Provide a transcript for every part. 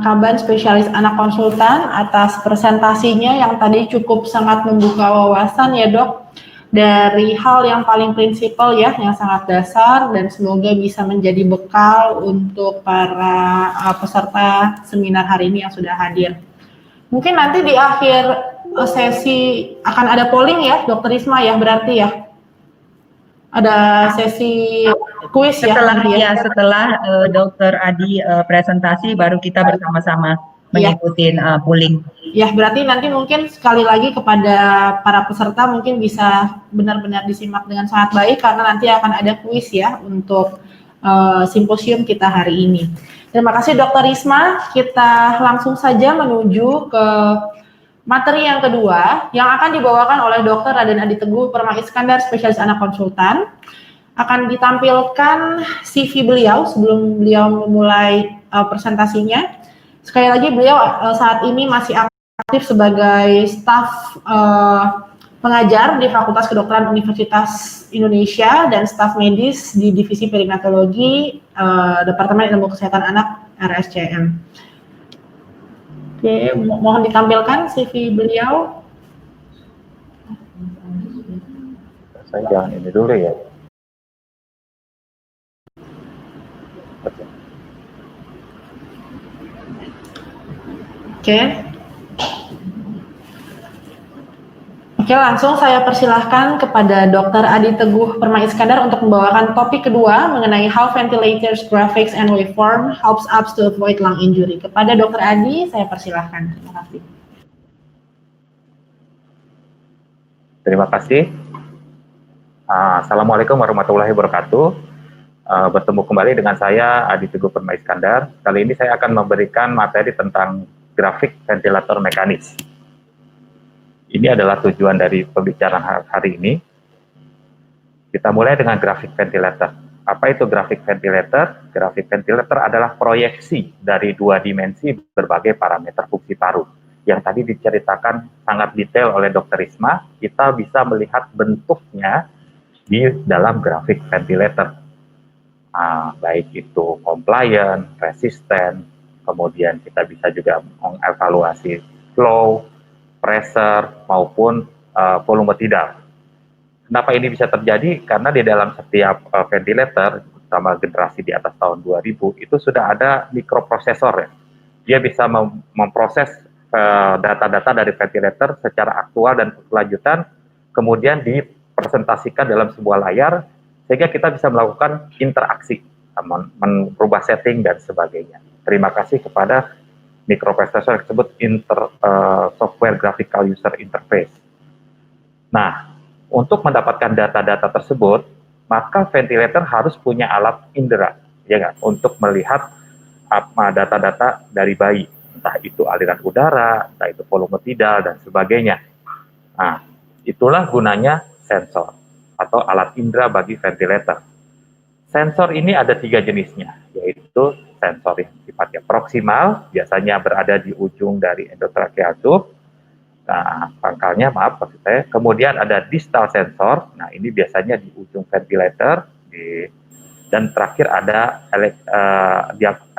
Kaban, spesialis anak konsultan, atas presentasinya yang tadi cukup sangat membuka wawasan ya dok, dari hal yang paling prinsipal ya, yang sangat dasar, dan semoga bisa menjadi bekal untuk para peserta seminar hari ini yang sudah hadir. Mungkin nanti di akhir sesi akan ada polling ya, Dokter Risma ya, berarti ya. Ada sesi kuis setelah Dokter Adi presentasi baru kita bersama-sama mengikuti polling. Ya, berarti nanti mungkin sekali lagi kepada para peserta mungkin bisa benar-benar disimak dengan sangat baik karena nanti akan ada kuis ya untuk simposium kita hari ini. Terima kasih Dokter Risma. Kita langsung saja menuju ke materi yang kedua yang akan dibawakan oleh Dr. Raden Adi Teguh Permai Iskandar, spesialis anak konsultan. Akan ditampilkan CV beliau sebelum beliau memulai presentasinya. Sekali lagi beliau saat ini masih aktif sebagai staf pengajar di Fakultas Kedokteran Universitas Indonesia dan staf medis di Divisi Perinatologi Departemen Ilmu Kesehatan Anak RSCM. Oke, mohon ditampilkan CV beliau. Saya jangan ini dulu ya. Oke, langsung saya persilahkan kepada Dr. Adi Teguh Permai Iskandar untuk membawakan topik kedua mengenai how ventilators, graphics, and waveform helps us to avoid lung injury. Kepada Dr. Adi, saya persilahkan. Terima kasih. Terima kasih. Assalamualaikum warahmatullahi wabarakatuh. Bertemu kembali dengan saya Adi Teguh Permai Iskandar. Kali ini saya akan memberikan materi tentang grafik ventilator mekanis. Ini adalah tujuan dari pembicaraan hari ini. Kita mulai dengan grafik ventilator. Apa itu grafik ventilator? Grafik ventilator adalah proyeksi dari dua dimensi berbagai parameter fungsi paru. Yang tadi diceritakan sangat detail oleh Dr. Risma, kita bisa melihat bentuknya di dalam grafik ventilator. Baik itu compliant, resisten, kemudian kita bisa juga mengevaluasi flow, pressure, maupun volume tidal. Kenapa ini bisa terjadi? Karena di dalam setiap ventilator, terutama generasi di atas tahun 2000, itu sudah ada mikroprosesor ya. Dia bisa memproses data-data dari ventilator secara aktual dan berkelanjutan, kemudian dipresentasikan dalam sebuah layar, sehingga kita bisa melakukan interaksi, merubah setting dan sebagainya. Terima kasih kepada mikroprosesor tersebut software graphical user interface. Nah, untuk mendapatkan data-data tersebut, maka ventilator harus punya alat indera, ya nggak? Untuk melihat data-data dari bayi, entah itu aliran udara, entah itu volume tidal dan sebagainya. Nah, itulah gunanya sensor atau alat indera bagi ventilator. Sensor ini ada 3 jenisnya, yaitu sensor yang sifatnya proksimal, biasanya berada di ujung dari endotracheal tube. Nah, pangkalnya, maaf maksud saya. Kemudian ada distal sensor, nah ini biasanya di ujung ventilator, dan terakhir ada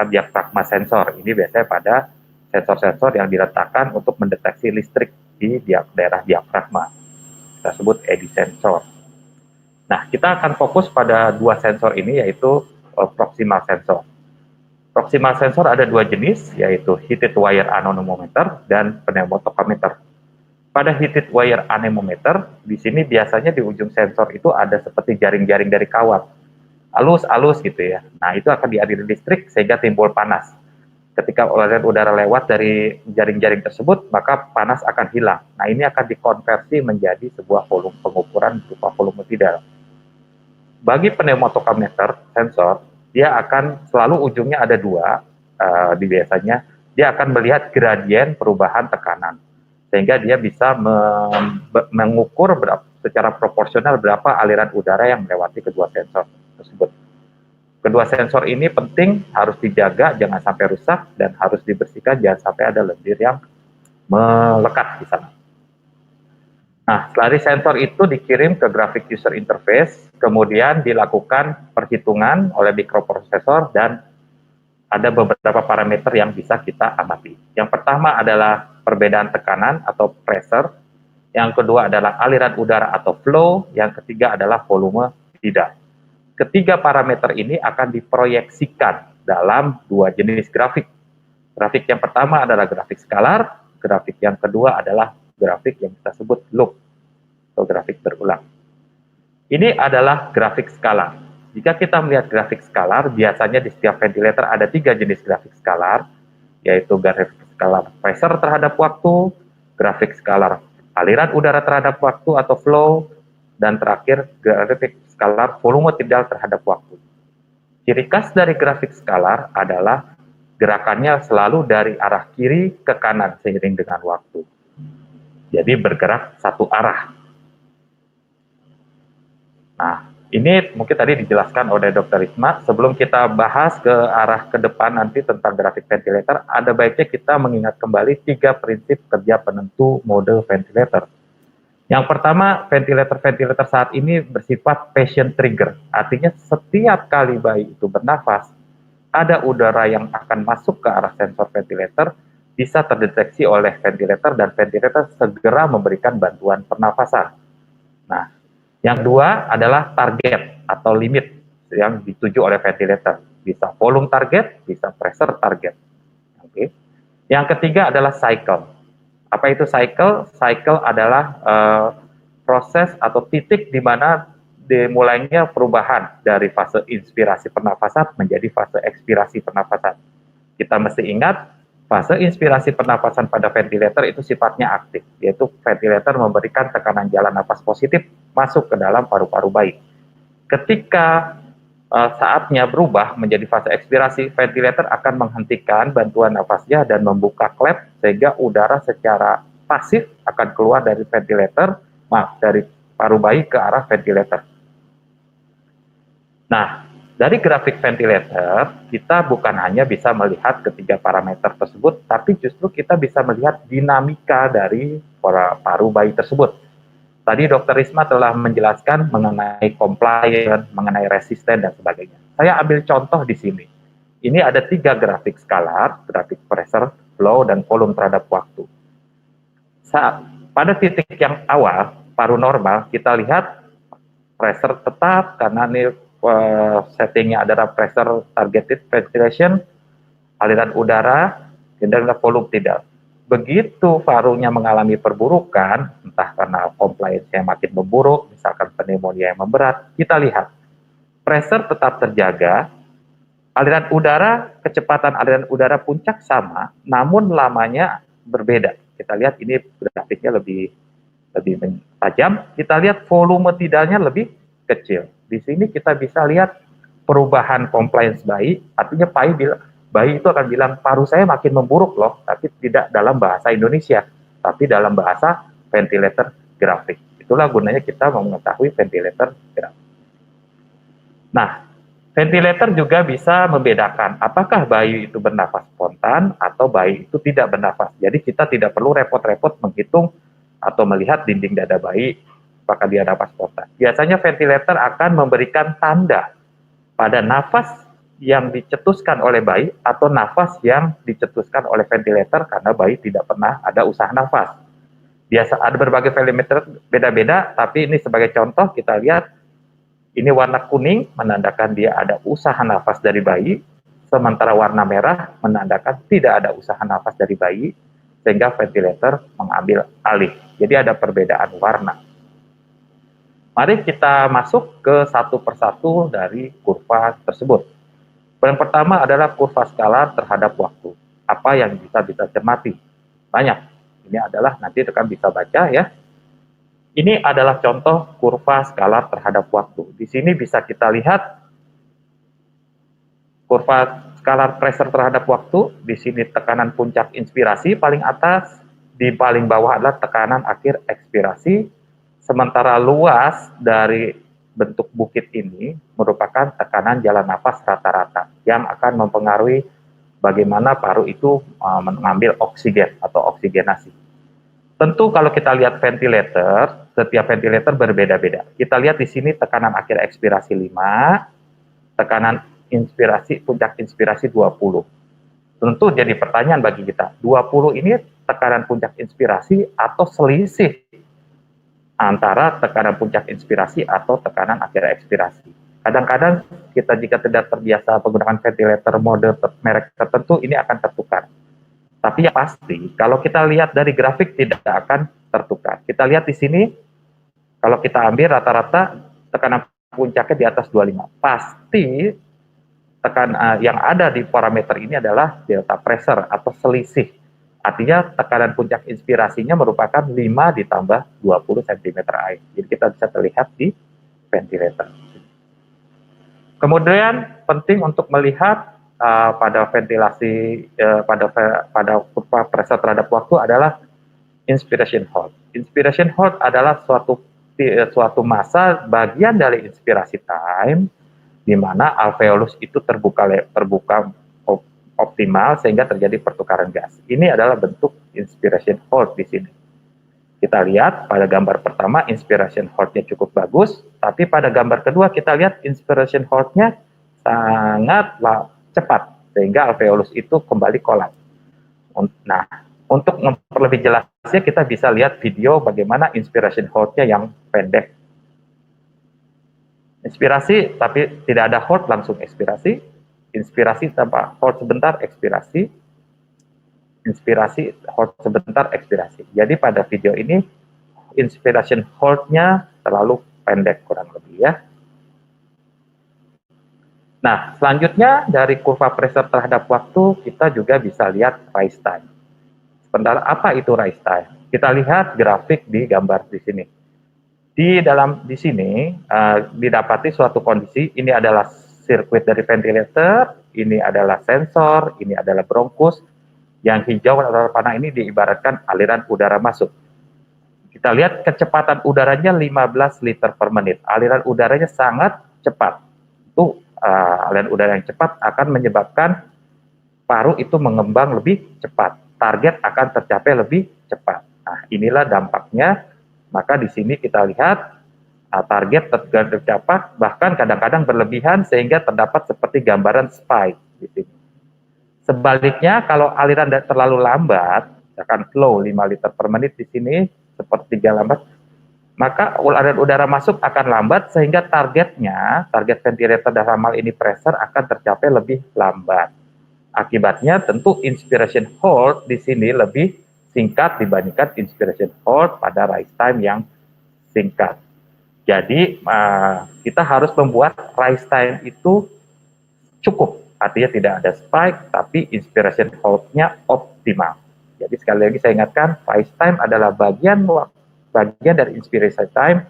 diafragma sensor. Ini biasanya pada sensor-sensor yang diletakkan untuk mendeteksi listrik di daerah diafragma. Kita sebut eddy sensor. Nah, kita akan fokus pada 2 sensor ini, yaitu proximal sensor. Proximal sensor ada 2 jenis, yaitu heated wire anemometer dan pneumotokometer. Pada heated wire anemometer, di sini biasanya di ujung sensor itu ada seperti jaring-jaring dari kawat. Halus-halus gitu ya. Nah, itu akan dialiri listrik sehingga timbul panas. Ketika aliran udara lewat dari jaring-jaring tersebut, maka panas akan hilang. Nah, ini akan dikonversi menjadi sebuah volume pengukuran berupa volume tidal. Bagi pneumotokometer sensor, dia akan selalu ujungnya ada 2, biasanya dia akan melihat gradien perubahan tekanan, sehingga dia bisa mengukur secara proporsional berapa aliran udara yang melewati kedua sensor tersebut. Kedua sensor ini penting, harus dijaga, jangan sampai rusak, dan harus dibersihkan, jangan sampai ada lendir yang melekat di sana. Nah, setelah sensor itu dikirim ke graphic user interface, kemudian dilakukan perhitungan oleh mikroprosesor dan ada beberapa parameter yang bisa kita amati. Yang pertama adalah perbedaan tekanan atau pressure, yang kedua adalah aliran udara atau flow, yang ketiga adalah volume tidak. Ketiga parameter ini akan diproyeksikan dalam dua jenis grafik. Grafik yang pertama adalah grafik skalar, grafik yang kedua adalah grafik yang kita sebut loop atau grafik berulang. Ini adalah grafik skalar. Jika kita melihat grafik skalar, biasanya di setiap ventilator ada 3 jenis grafik skalar, yaitu grafik skalar pressure terhadap waktu, grafik skalar aliran udara terhadap waktu atau flow, dan terakhir grafik skalar volume tidak terhadap waktu. Ciri khas dari grafik skalar adalah gerakannya selalu dari arah kiri ke kanan seiring dengan waktu. Jadi bergerak satu arah. Nah, ini mungkin tadi dijelaskan oleh Dr. Risma. Sebelum kita bahas ke arah ke depan nanti tentang grafik ventilator, ada baiknya kita mengingat kembali 3 prinsip kerja penentu mode ventilator. Yang pertama, ventilator-ventilator saat ini bersifat patient trigger. Artinya setiap kali bayi itu bernafas, ada udara yang akan masuk ke arah sensor ventilator, bisa terdeteksi oleh ventilator dan ventilator segera memberikan bantuan pernafasan. Nah, yang dua adalah target atau limit yang dituju oleh ventilator. Bisa volume target, bisa pressure target. Oke. Yang ketiga adalah cycle. Apa itu cycle? Cycle adalah proses atau titik di mana dimulainya perubahan dari fase inspirasi pernafasan menjadi fase ekspirasi pernafasan. Kita mesti ingat, fase inspirasi pernafasan pada ventilator itu sifatnya aktif, yaitu ventilator memberikan tekanan jalan nafas positif masuk ke dalam paru-paru bayi. Ketika saatnya berubah menjadi fase ekspirasi, ventilator akan menghentikan bantuan nafasnya dan membuka klep sehingga udara secara pasif akan keluar dari ventilator, dari paru bayi ke arah ventilator. Nah, dari grafik ventilator, kita bukan hanya bisa melihat ketiga parameter tersebut, tapi justru kita bisa melihat dinamika dari paru bayi tersebut. Tadi Dr. Risma telah menjelaskan mengenai compliance, mengenai resisten, dan sebagainya. Saya ambil contoh di sini. Ini ada 3 grafik skalar, grafik pressure, flow, dan volume terhadap waktu. Pada titik yang awal, paru normal, kita lihat pressure tetap, karena ini settingnya adalah pressure targeted ventilation, aliran udara, dan volume tidak. Begitu parunya mengalami perburukan, entah karena compliance yang makin memburuk, misalkan pneumonia yang memberat, kita lihat pressure tetap terjaga, aliran udara, kecepatan aliran udara puncak sama, namun lamanya berbeda. Kita lihat ini grafiknya lebih tajam, kita lihat volume tidaknya lebih kecil. Di sini kita bisa lihat perubahan compliance bayi, artinya bayi itu akan bilang, paru saya makin memburuk loh, tapi tidak dalam bahasa Indonesia, tapi dalam bahasa ventilator grafik. Itulah gunanya kita mengetahui ventilator grafik. Nah, ventilator juga bisa membedakan apakah bayi itu bernafas spontan atau bayi itu tidak bernafas. Jadi kita tidak perlu repot-repot menghitung atau melihat dinding dada bayi apakah dia nafas spontan. Biasanya ventilator akan memberikan tanda pada nafas yang dicetuskan oleh bayi atau nafas yang dicetuskan oleh ventilator karena bayi tidak pernah ada usaha nafas. Biasa ada berbagai ventilator beda-beda, tapi ini sebagai contoh kita lihat ini warna kuning menandakan dia ada usaha nafas dari bayi, sementara warna merah menandakan tidak ada usaha nafas dari bayi, sehingga ventilator mengambil alih. Jadi ada perbedaan warna. Mari kita masuk ke satu persatu dari kurva tersebut. Yang pertama adalah kurva skalar terhadap waktu. Apa yang bisa kita cermati? Banyak. Ini adalah nanti rekan bisa baca ya. Ini adalah contoh kurva skalar terhadap waktu. Di sini bisa kita lihat kurva skalar pressure terhadap waktu. Di sini tekanan puncak inspirasi paling atas, di paling bawah adalah tekanan akhir ekspirasi. Sementara luas dari bentuk bukit ini merupakan tekanan jalan nafas rata-rata yang akan mempengaruhi bagaimana paru itu mengambil oksigen atau oksigenasi. Tentu kalau kita lihat ventilator, setiap ventilator berbeda-beda. Kita lihat di sini tekanan akhir ekspirasi 5, tekanan puncak inspirasi 20. Tentu jadi pertanyaan bagi kita, 20 ini tekanan puncak inspirasi atau selisih antara tekanan puncak inspirasi atau tekanan akhir ekspirasi. Kadang-kadang kita jika tidak terbiasa menggunakan ventilator mode merek tertentu, ini akan tertukar. Tapi yang pasti, kalau kita lihat dari grafik tidak akan tertukar. Kita lihat di sini, kalau kita ambil rata-rata tekanan puncaknya di atas 25. Pasti tekanan yang ada di parameter ini adalah delta pressure atau selisih. Artinya tekanan puncak inspirasinya merupakan 5 ditambah 20 cm air. Jadi kita bisa terlihat di ventilator. Kemudian penting untuk melihat pada ventilasi pada kurva pressure terhadap waktu adalah inspiration hold. Inspiration hold adalah suatu masa bagian dari inspirasi time di mana alveolus itu terbuka optimal sehingga terjadi pertukaran gas. Ini adalah bentuk inspiration hold di sini. Kita lihat pada gambar pertama inspiration hold-nya cukup bagus, tapi pada gambar kedua kita lihat inspiration hold-nya sangatlah cepat sehingga alveolus itu kembali kolaps. Nah, untuk memperlebih jelasnya kita bisa lihat video bagaimana inspiration hold-nya yang pendek. Inspirasi tapi tidak ada hold, langsung ekspirasi. Inspirasi tanpa hold sebentar, ekspirasi. Inspirasi, hold sebentar, ekspirasi. Jadi pada video ini inspiration hold-nya terlalu pendek kurang lebih ya. Nah, selanjutnya dari kurva pressure terhadap waktu kita juga bisa lihat rise time. Sebentar, apa itu rise time? Kita lihat grafik di gambar di sini. Di sini didapati suatu kondisi, ini adalah sirkuit dari ventilator, ini adalah sensor, ini adalah bronkus. Yang hijau atau panah ini diibaratkan aliran udara masuk. Kita lihat kecepatan udaranya 15 liter per menit. Aliran udaranya sangat cepat. Itu aliran udara yang cepat akan menyebabkan paru itu mengembang lebih cepat. Target akan tercapai lebih cepat. Nah, inilah dampaknya. Maka di sini kita lihat target tercapai bahkan kadang-kadang berlebihan sehingga terdapat seperti gambaran spike di sini. Sebaliknya, kalau aliran terlalu lambat, misalkan flow 5 liter per menit di sini, sepertiga lambat, maka aliran udara masuk akan lambat, sehingga target ventilator dalam hal ini pressure akan tercapai lebih lambat. Akibatnya tentu inspiration hold di sini lebih singkat dibandingkan inspiration hold pada rise time yang singkat. Jadi, kita harus membuat rise time itu cukup. Artinya tidak ada spike, tapi inspiration hold-nya optimal. Jadi sekali lagi saya ingatkan, rise time adalah bagian dari inspiration time,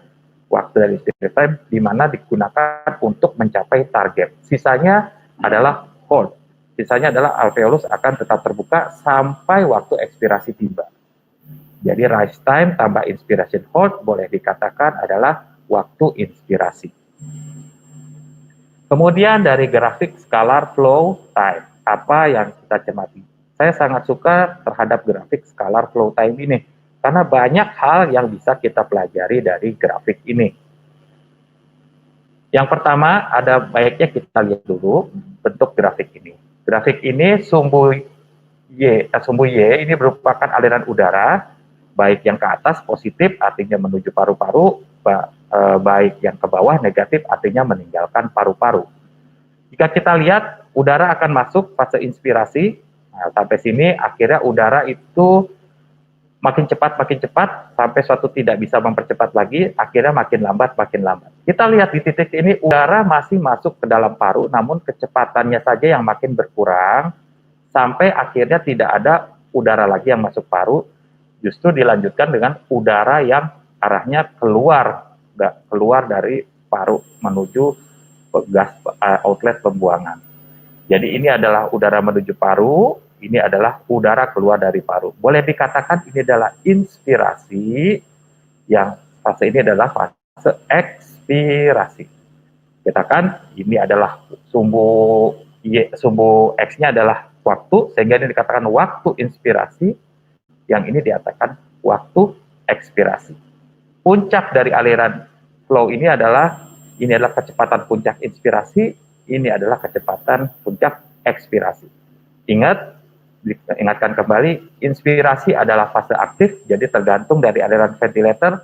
waktu dari inspiration time, di mana digunakan untuk mencapai target. Sisanya adalah hold. Sisanya adalah alveolus akan tetap terbuka sampai waktu ekspirasi tiba. Jadi rise time tambah inspiration hold boleh dikatakan adalah waktu inspirasi. Kemudian dari grafik scalar flow time, apa yang kita cermati? Saya sangat suka terhadap grafik scalar flow time ini, karena banyak hal yang bisa kita pelajari dari grafik ini. Yang pertama, ada baiknya kita lihat dulu bentuk grafik ini. Grafik ini sumbu Y ini merupakan aliran udara, baik yang ke atas positif artinya menuju paru-paru, baik yang ke bawah negatif artinya meninggalkan paru-paru. Jika kita lihat udara akan masuk fase inspirasi, nah, sampai sini akhirnya udara itu makin cepat sampai suatu tidak bisa mempercepat lagi, akhirnya makin lambat. Kita lihat di titik ini udara masih masuk ke dalam paru, namun kecepatannya saja yang makin berkurang sampai akhirnya tidak ada udara lagi yang masuk paru, justru dilanjutkan dengan udara yang arahnya keluar dari paru menuju gas outlet pembuangan. Jadi ini adalah udara menuju paru, ini adalah udara keluar dari paru. Boleh dikatakan ini adalah inspirasi, yang fase ini adalah fase ekspirasi. Katakan ini adalah sumbu X-nya adalah waktu, sehingga ini dikatakan waktu inspirasi, yang ini dikatakan waktu ekspirasi. Puncak dari aliran flow ini adalah kecepatan puncak inspirasi, ini adalah kecepatan puncak ekspirasi. Ingatkan kembali, inspirasi adalah fase aktif, jadi tergantung dari aliran ventilator,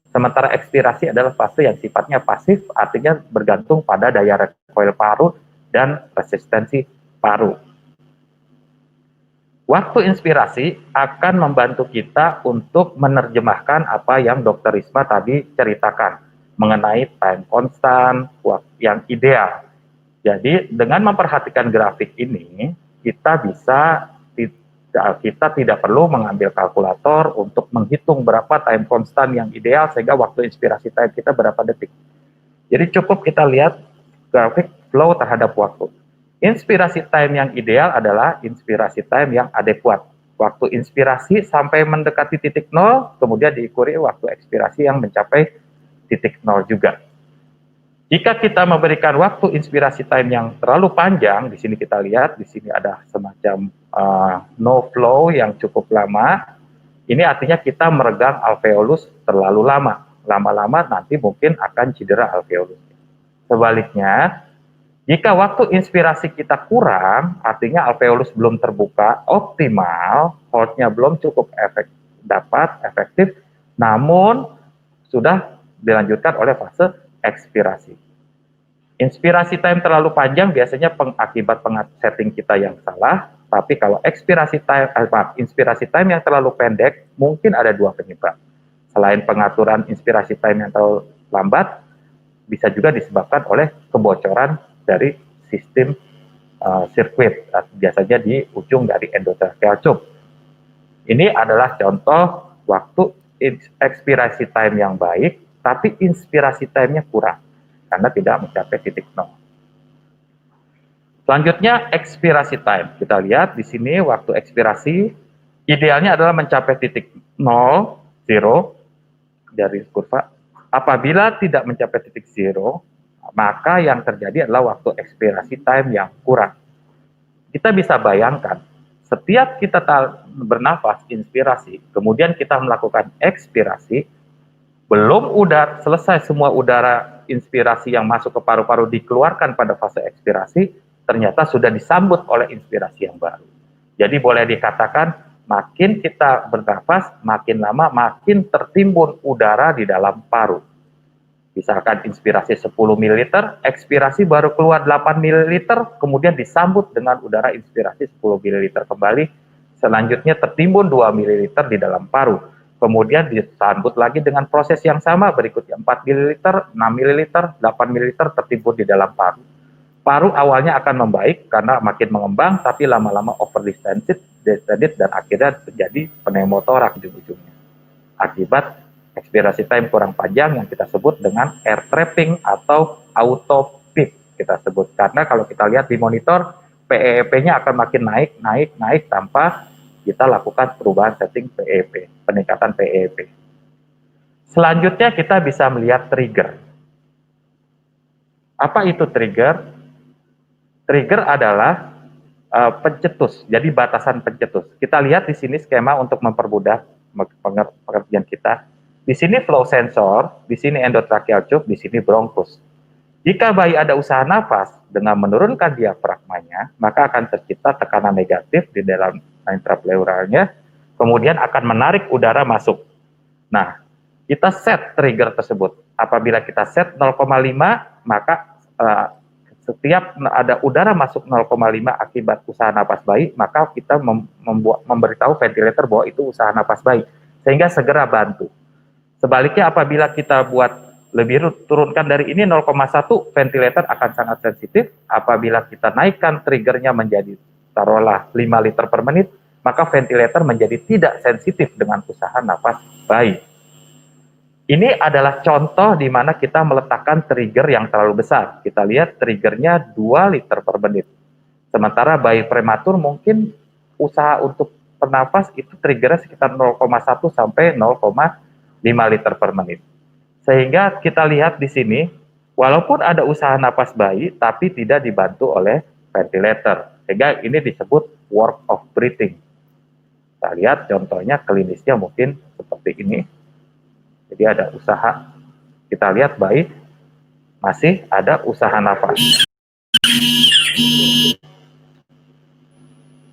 sementara ekspirasi adalah fase yang sifatnya pasif, artinya bergantung pada daya recoil paru dan resistensi paru. Waktu inspirasi akan membantu kita untuk menerjemahkan apa yang Dr. Risma tadi ceritakan mengenai time constant yang ideal. Jadi dengan memperhatikan grafik ini, kita tidak perlu mengambil kalkulator untuk menghitung berapa time constant yang ideal sehingga waktu inspirasi time kita berapa detik. Jadi cukup kita lihat grafik flow terhadap waktu. Inspirasi time yang ideal adalah inspirasi time yang adekuat. Waktu inspirasi sampai mendekati titik nol, kemudian diikuti waktu ekspirasi yang mencapai titik nol juga. Jika kita memberikan waktu inspirasi time yang terlalu panjang, di sini kita lihat, di sini ada semacam no flow yang cukup lama. Ini artinya kita meregang alveolus terlalu lama. Lama-lama nanti mungkin akan cedera alveolus. Sebaliknya, jika waktu inspirasi kita kurang, artinya alveolus belum terbuka optimal, hold-nya belum cukup efektif, namun sudah dilanjutkan oleh fase ekspirasi. Inspirasi time terlalu panjang biasanya akibat setting kita yang salah, tapi kalau inspirasi time yang terlalu pendek, mungkin ada dua penyebab. Selain pengaturan inspirasi time yang terlalu lambat, bisa juga disebabkan oleh kebocoran dari sistem sirkuit, biasanya di ujung dari endotracheal tube. Ini adalah contoh waktu ekspirasi time yang baik, tapi inspirasi time-nya kurang, karena tidak mencapai titik nol. Selanjutnya, ekspirasi time. Kita lihat di sini waktu ekspirasi, idealnya adalah mencapai titik nol, zero, dari kurva. Apabila tidak mencapai titik zero, maka yang terjadi adalah waktu ekspirasi time yang kurang. Kita bisa bayangkan, setiap kita bernafas inspirasi, kemudian kita melakukan ekspirasi, belum selesai semua udara inspirasi yang masuk ke paru-paru dikeluarkan pada fase ekspirasi, ternyata sudah disambut oleh inspirasi yang baru. Jadi boleh dikatakan, makin kita bernafas, makin lama makin tertimbun udara di dalam paru. Misalkan inspirasi 10 ml, ekspirasi baru keluar 8 ml, kemudian disambut dengan udara inspirasi 10 ml kembali, selanjutnya tertimbun 2 ml di dalam paru. Kemudian disambut lagi dengan proses yang sama, berikutnya 4 ml, 6 ml, 8 ml tertimbun di dalam paru. Paru awalnya akan membaik karena makin mengembang, tapi lama-lama overdistended dan akhirnya terjadi pneumotoraks di ujungnya. Akibat ekspirasi time kurang panjang yang kita sebut dengan air trapping atau auto PEEP kita sebut. Karena kalau kita lihat di monitor, PEEP-nya akan makin naik tanpa kita lakukan perubahan setting PEEP, peningkatan PEEP. Selanjutnya kita bisa melihat trigger. Apa itu trigger? Trigger adalah pencetus, jadi batasan pencetus. Kita lihat di sini skema untuk mempermudah pengertian kita. Di sini flow sensor, di sini endotracheal tube, di sini bronchus. Jika bayi ada usaha nafas dengan menurunkan diafragmanya, maka akan tercipta tekanan negatif di dalam intrapleuralnya, kemudian akan menarik udara masuk. Nah, kita set trigger tersebut. Apabila kita set 0,5, maka setiap ada udara masuk 0,5 akibat usaha nafas bayi, maka kita memberitahu ventilator bahwa itu usaha nafas bayi, sehingga segera bantu. Sebaliknya apabila kita buat lebih turunkan dari ini 0,1, ventilator akan sangat sensitif. Apabila kita naikkan triggernya menjadi taruhlah 5 liter per menit, maka ventilator menjadi tidak sensitif dengan usaha nafas bayi. Ini adalah contoh di mana kita meletakkan trigger yang terlalu besar. Kita lihat triggernya 2 liter per menit. Sementara bayi prematur mungkin usaha untuk bernafas itu triggernya sekitar 0,1 sampai 0,5 liter per menit. Sehingga kita lihat di sini, walaupun ada usaha napas bayi, tapi tidak dibantu oleh ventilator. Sehingga ini disebut work of breathing. Kita lihat contohnya klinisnya mungkin seperti ini. Jadi ada usaha, kita lihat bayi masih ada usaha nafas.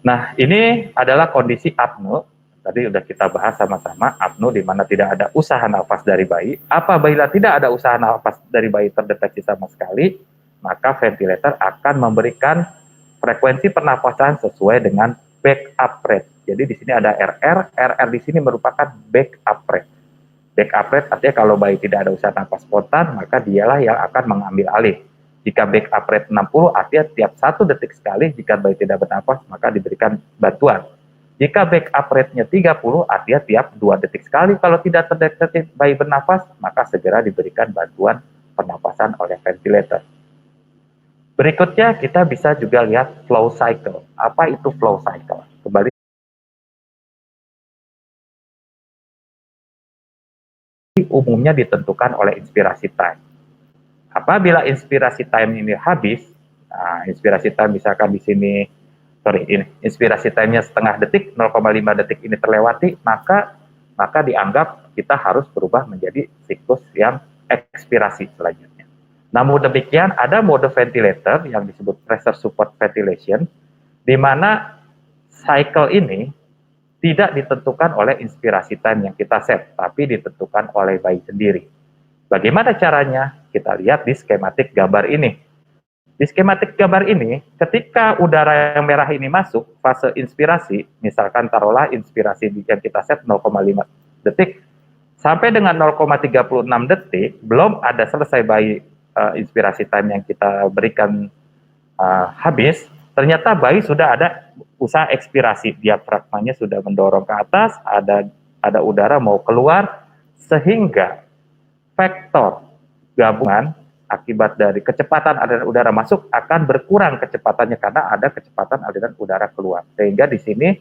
Nah, ini adalah kondisi apne. Tadi sudah kita bahas sama-sama, apne di mana tidak ada usaha nafas dari bayi. Apabila tidak ada usaha nafas dari bayi terdeteksi sama sekali, maka ventilator akan memberikan frekuensi pernapasan sesuai dengan backup rate. Jadi di sini ada RR di sini merupakan backup rate. Backup rate artinya kalau bayi tidak ada usaha nafas spontan, maka dialah yang akan mengambil alih. Jika backup rate 60, artinya tiap 1 detik sekali jika bayi tidak bernafas, maka diberikan bantuan. Jika backup rate-nya 30, artinya tiap 2 detik sekali kalau tidak terdeteksi bayi bernafas, maka segera diberikan bantuan pernapasan oleh ventilator. Berikutnya kita bisa juga lihat flow cycle. Apa itu flow cycle? Kembali umumnya ditentukan oleh inspirasi time. Apabila inspirasi time ini habis, nah, inspirasi time misalkan di sini, inspirasi time-nya setengah detik, 0,5 detik ini terlewati, maka dianggap kita harus berubah menjadi siklus yang ekspirasi selanjutnya. Namun demikian, ada mode ventilator yang disebut pressure support ventilation, di mana cycle ini tidak ditentukan oleh inspirasi time yang kita set, tapi ditentukan oleh bayi sendiri. Bagaimana caranya? Kita lihat di skematik gambar ini. Di skematik gambar ini, ketika udara yang merah ini masuk, fase inspirasi, misalkan taruhlah inspirasi yang kita set 0,5 detik, sampai dengan 0,36 detik, belum ada selesai bayi inspirasi time yang kita berikan habis, ternyata bayi sudah ada usaha ekspirasi, diafragmanya sudah mendorong ke atas, ada udara mau keluar, sehingga faktor gabungan akibat dari kecepatan aliran udara masuk akan berkurang kecepatannya karena ada kecepatan aliran udara keluar. Sehingga di sini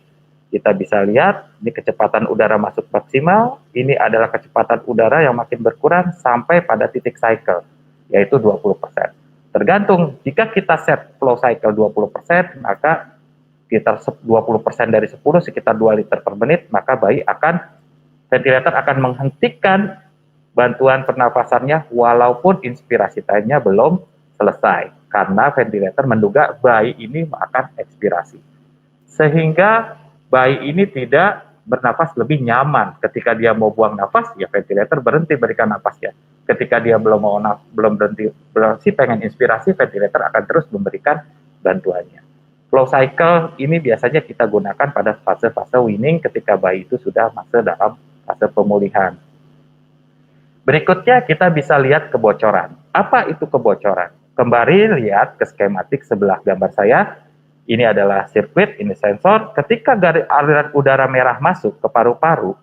kita bisa lihat ini kecepatan udara masuk maksimal, ini adalah kecepatan udara yang makin berkurang sampai pada titik cycle, yaitu 20%. Tergantung, jika kita set flow cycle 20%, maka sekitar 20% dari 10, sekitar 2 liter per menit, maka ventilator akan menghentikan bantuan pernafasannya walaupun inspirasi time-nya belum selesai, karena ventilator menduga bayi ini akan ekspirasi. Sehingga bayi ini tidak bernafas lebih nyaman. Ketika dia mau buang nafas, ya ventilator berhenti berikan nafasnya. Ketika dia belum pengen inspirasi, ventilator akan terus memberikan bantuannya. Flow cycle ini biasanya kita gunakan pada fase-fase weaning ketika bayi itu sudah masuk dalam fase pemulihan. Berikutnya kita bisa lihat kebocoran. Apa itu kebocoran? Kembali lihat ke skematik sebelah gambar saya. Ini adalah sirkuit, ini sensor. Ketika aliran udara merah masuk ke paru-paru,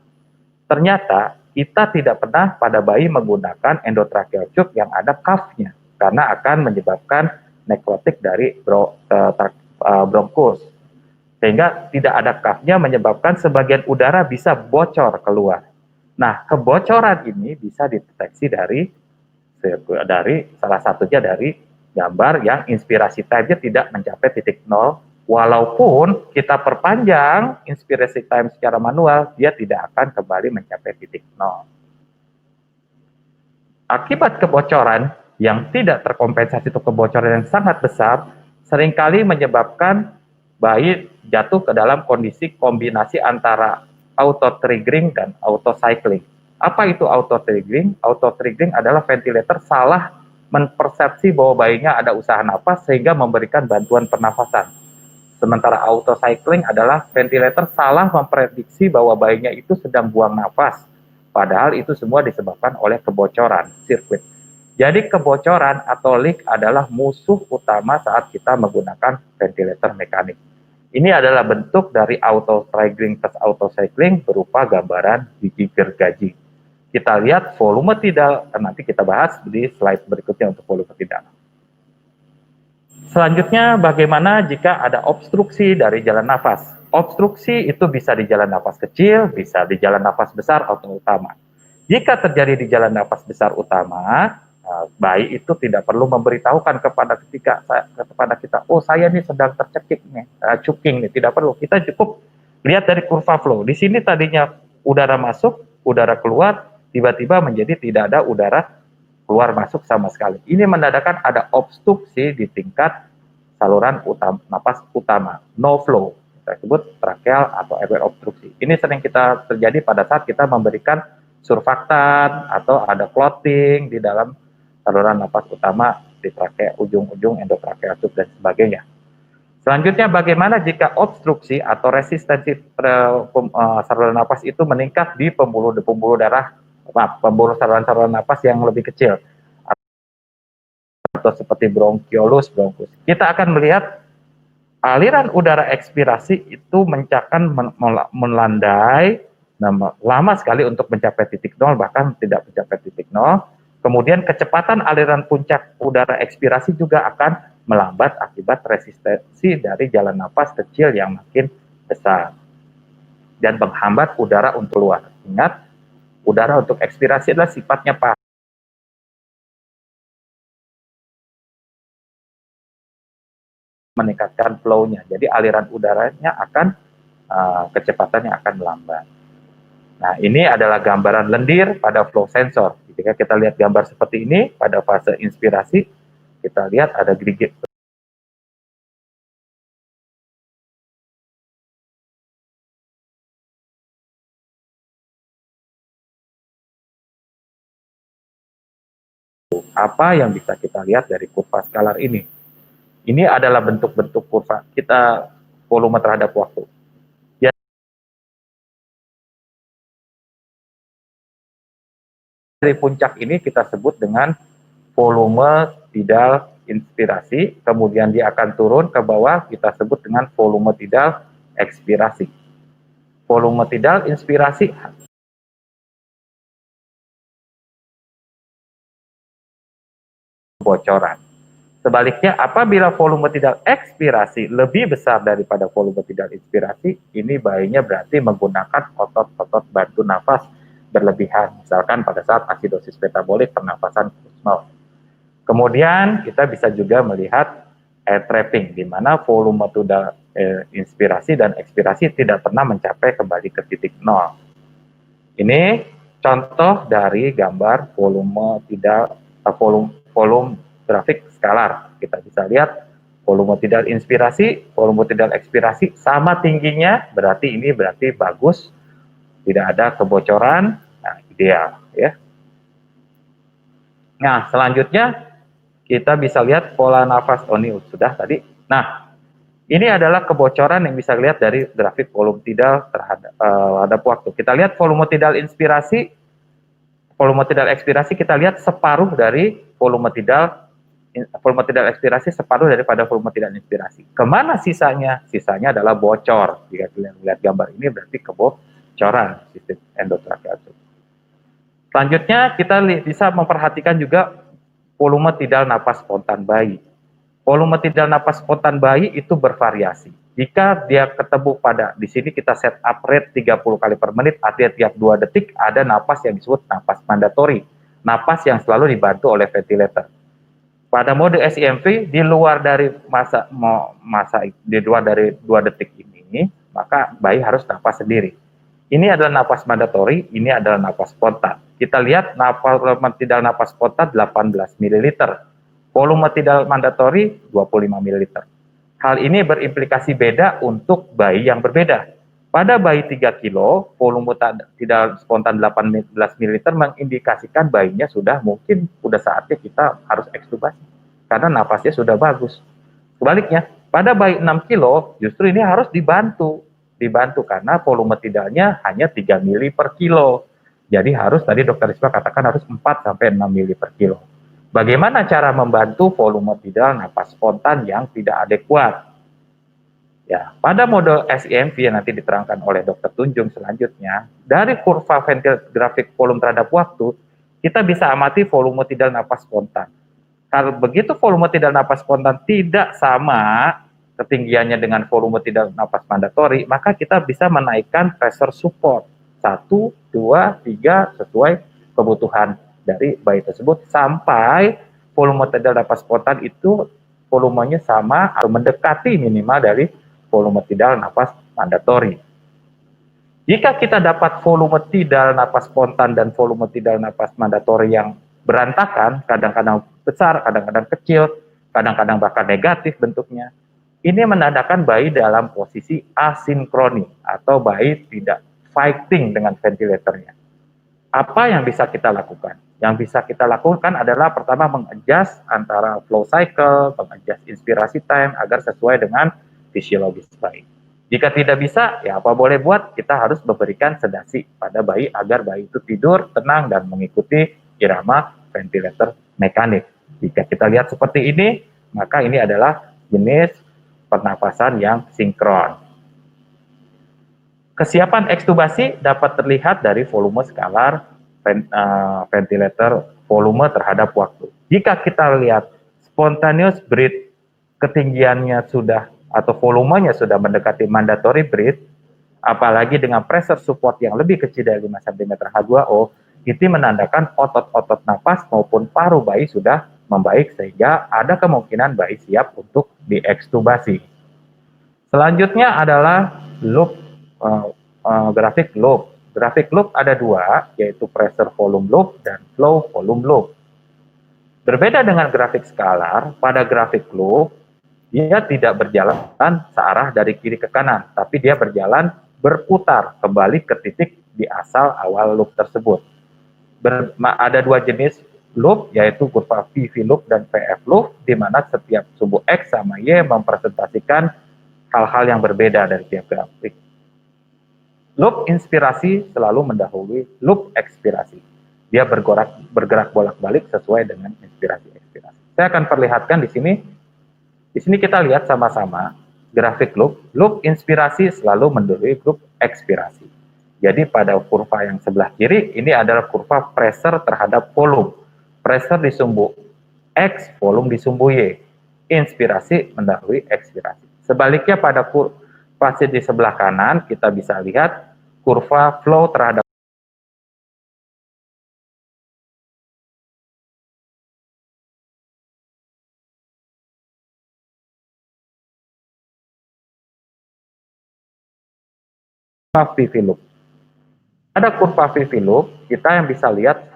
ternyata kita tidak pernah pada bayi menggunakan endotracheal tube yang ada cuff-nya, karena akan menyebabkan nekrotik dari bronkus. Sehingga tidak ada cuff-nya menyebabkan sebagian udara bisa bocor keluar. Nah, kebocoran ini bisa dideteksi dari salah satunya dari gambar yang inspirasi time-nya tidak mencapai titik 0, walaupun kita perpanjang inspirasi time secara manual, dia tidak akan kembali mencapai titik 0. Akibat kebocoran yang tidak terkompensasi itu kebocoran yang sangat besar, seringkali menyebabkan bayi jatuh ke dalam kondisi kombinasi antara auto-triggering dan auto-cycling. Apa itu auto-triggering? Auto-triggering adalah ventilator salah mempersepsi bahwa bayinya ada usaha nafas sehingga memberikan bantuan pernafasan. Sementara auto-cycling adalah ventilator salah memprediksi bahwa bayinya itu sedang buang nafas. Padahal itu semua disebabkan oleh kebocoran sirkuit. Jadi kebocoran atau leak adalah musuh utama saat kita menggunakan ventilator mekanik. Ini adalah bentuk dari auto-triggering plus auto-cycling berupa gambaran biji gergaji. Kita lihat volume tidak, nanti kita bahas di slide berikutnya untuk volume tidak. Selanjutnya, bagaimana jika ada obstruksi dari jalan nafas? Obstruksi itu bisa di jalan nafas kecil, bisa di jalan nafas besar atau utama. Jika terjadi di jalan nafas besar utama, bayi itu tidak perlu memberitahukan kepada kita, oh saya ini sedang tercekik nih, choking nih, tidak perlu. Kita cukup lihat dari kurva flow. Di sini tadinya udara masuk, udara keluar, tiba-tiba menjadi tidak ada udara keluar masuk sama sekali. Ini menandakan ada obstruksi di tingkat saluran napas utama, no flow, kita sebut tracheal atau airway obstruksi. Ini sering kita terjadi pada saat kita memberikan surfaktan atau ada clotting di dalam saluran napas utama di trakea, ujung-ujung endotracheal tube dan sebagainya. Selanjutnya, bagaimana jika obstruksi atau resistensi saluran napas itu meningkat di pembuluh saluran napas yang lebih kecil, atau seperti bronchiolus, bronchus. Kita akan melihat aliran udara ekspirasi itu melandai, lama sekali untuk mencapai titik nol, bahkan tidak mencapai titik nol. Kemudian kecepatan aliran puncak udara ekspirasi juga akan melambat akibat resistensi dari jalan napas kecil yang makin besar dan menghambat udara untuk keluar. Ingat, udara untuk ekspirasi adalah sifatnya meningkatkan flow-nya. Jadi aliran udaranya akan kecepatannya akan melambat. Nah, ini adalah gambaran lendir pada flow sensor. Jika kita lihat gambar seperti ini pada fase inspirasi, kita lihat ada gigit apa yang bisa kita lihat dari kurva skalar ini. Ini adalah bentuk-bentuk kurva kita volume terhadap waktu. Dari puncak ini kita sebut dengan volume tidal inspirasi, kemudian dia akan turun ke bawah, kita sebut dengan volume tidal ekspirasi. Volume tidal inspirasi bocoran. Sebaliknya, apabila volume tidal ekspirasi lebih besar daripada volume tidal inspirasi, ini bayinya berarti menggunakan otot-otot bantu nafas berlebihan, misalkan pada saat asidosis metabolik pernafasan Kuznets. Kemudian kita bisa juga melihat air trapping, di mana volume tidal inspirasi dan ekspirasi tidak pernah mencapai kembali ke titik nol. Ini contoh dari gambar volume tidal, volume grafik skalar. Kita bisa lihat volume tidal inspirasi, volume tidal ekspirasi sama tingginya, berarti ini berarti bagus, tidak ada kebocoran, nah ideal ya. Nah, selanjutnya kita bisa lihat pola nafas, ini sudah tadi. Nah, ini adalah kebocoran yang bisa lihat dari grafik volume tidal terhadap waktu. Kita lihat volume tidal inspirasi, volume tidal ekspirasi, kita lihat separuh dari volume tidal ekspirasi, separuh daripada volume tidal inspirasi. Kemana sisanya? Sisanya adalah bocor. Jika kalian lihat gambar ini berarti kebocoran sistem endotracheal tube. Selanjutnya kita bisa memperhatikan juga volume tidal napas spontan bayi. Volume tidal napas spontan bayi itu bervariasi. Jika dia ketemu di sini kita set up rate 30 kali per menit, artinya tiap 2 detik ada napas yang disebut napas mandatori. Napas yang selalu dibantu oleh ventilator. Pada mode SIMV, di luar dari di luar dari 2 detik ini, maka bayi harus napas sendiri. Ini adalah napas mandatori, ini adalah napas spontan. Kita lihat volume tidal napas spontan 18 ml. Volume tidal mandatori 25 ml. Hal ini berimplikasi beda untuk bayi yang berbeda. Pada bayi 3 kilo, volume tidal spontan 18 ml mengindikasikan bayinya sudah saatnya kita harus ekstubasi. Karena napasnya sudah bagus. Sebaliknya, pada bayi 6 kilo, justru ini harus dibantu karena volume tidalnya hanya 3 mili per kilo. Jadi harus, tadi Dr. Risma katakan harus 4 sampai 6 mili per kilo. Bagaimana cara membantu volume tidal napas spontan yang tidak adekuat? Ya, pada mode SIMV yang nanti diterangkan oleh Dr. Tunjung selanjutnya, dari kurva grafik volume terhadap waktu, kita bisa amati volume tidal napas spontan. Kalau begitu volume tidal napas spontan tidak sama ketinggiannya dengan volume tidal napas mandatori, maka kita bisa menaikkan pressure support 1, 2, 3 sesuai kebutuhan dari bayi tersebut sampai volume tidal napas spontan itu volumenya sama atau mendekati minimal dari volume tidal napas mandatori. Jika kita dapat volume tidal napas spontan dan volume tidal napas mandatori yang berantakan, kadang-kadang besar, kadang-kadang kecil, kadang-kadang bahkan negatif bentuknya. Ini menandakan bayi dalam posisi asinkroni atau bayi tidak fighting dengan ventilatornya. Apa yang bisa kita lakukan? Yang bisa kita lakukan adalah pertama mengadjust antara flow cycle, mengadjust inspirasi time agar sesuai dengan fisiologis bayi. Jika tidak bisa, ya apa boleh buat, kita harus memberikan sedasi pada bayi agar bayi itu tidur tenang dan mengikuti irama ventilator mekanik. Jika kita lihat seperti ini, maka ini adalah jenis pernapasan yang sinkron. Kesiapan ekstubasi dapat terlihat dari volume skalar ventilator volume terhadap waktu. Jika kita lihat spontaneous breath ketinggiannya sudah atau volumenya sudah mendekati mandatory breath, apalagi dengan pressure support yang lebih kecil dari 5 cm H2O, itu menandakan otot-otot napas maupun paru bayi sudah membaik sehingga ada kemungkinan bayi siap untuk diekstubasi. Selanjutnya adalah loop, grafik loop. Grafik loop ada dua, yaitu pressure volume loop dan flow volume loop. Berbeda dengan grafik skalar, pada grafik loop, dia tidak berjalan searah dari kiri ke kanan, tapi dia berjalan berputar kembali ke titik di asal awal loop tersebut. Ada dua jenis loop, yaitu kurva PV loop dan PF loop, di mana setiap sumbu X sama Y mempresentasikan hal-hal yang berbeda dari tiap grafik. Loop inspirasi selalu mendahului loop ekspirasi. Dia bergerak bolak-balik sesuai dengan inspirasi-ekspirasi. Saya akan perlihatkan di sini. Di sini kita lihat sama-sama grafik loop. Loop inspirasi selalu mendahului loop ekspirasi. Jadi pada kurva yang sebelah kiri ini adalah kurva pressure terhadap volume. Pressure di sumbu X, volume di sumbu Y. Inspirasi mendahului ekspirasi. Sebaliknya pada fase di sebelah kanan kita bisa lihat kurva flow terhadap PV loop. Pada kurva PV loop, kita yang bisa lihat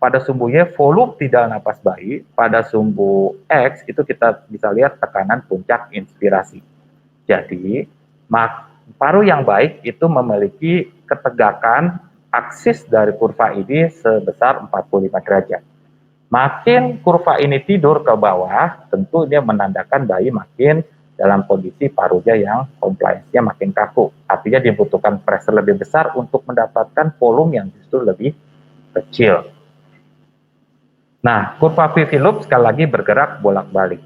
pada sumbu Y volume tidak napas bayi, pada sumbu X itu kita bisa lihat tekanan puncak inspirasi. Jadi, paru yang baik itu memiliki ketegakan aksis dari kurva ini sebesar 45 derajat. Makin kurva ini tidur ke bawah, tentu dia menandakan bayi makin dalam kondisi parunya yang compliance-nya makin kaku. Artinya dibutuhkan pressure lebih besar untuk mendapatkan volume yang justru lebih kecil. Nah, kurva PV loop sekali lagi bergerak bolak-balik.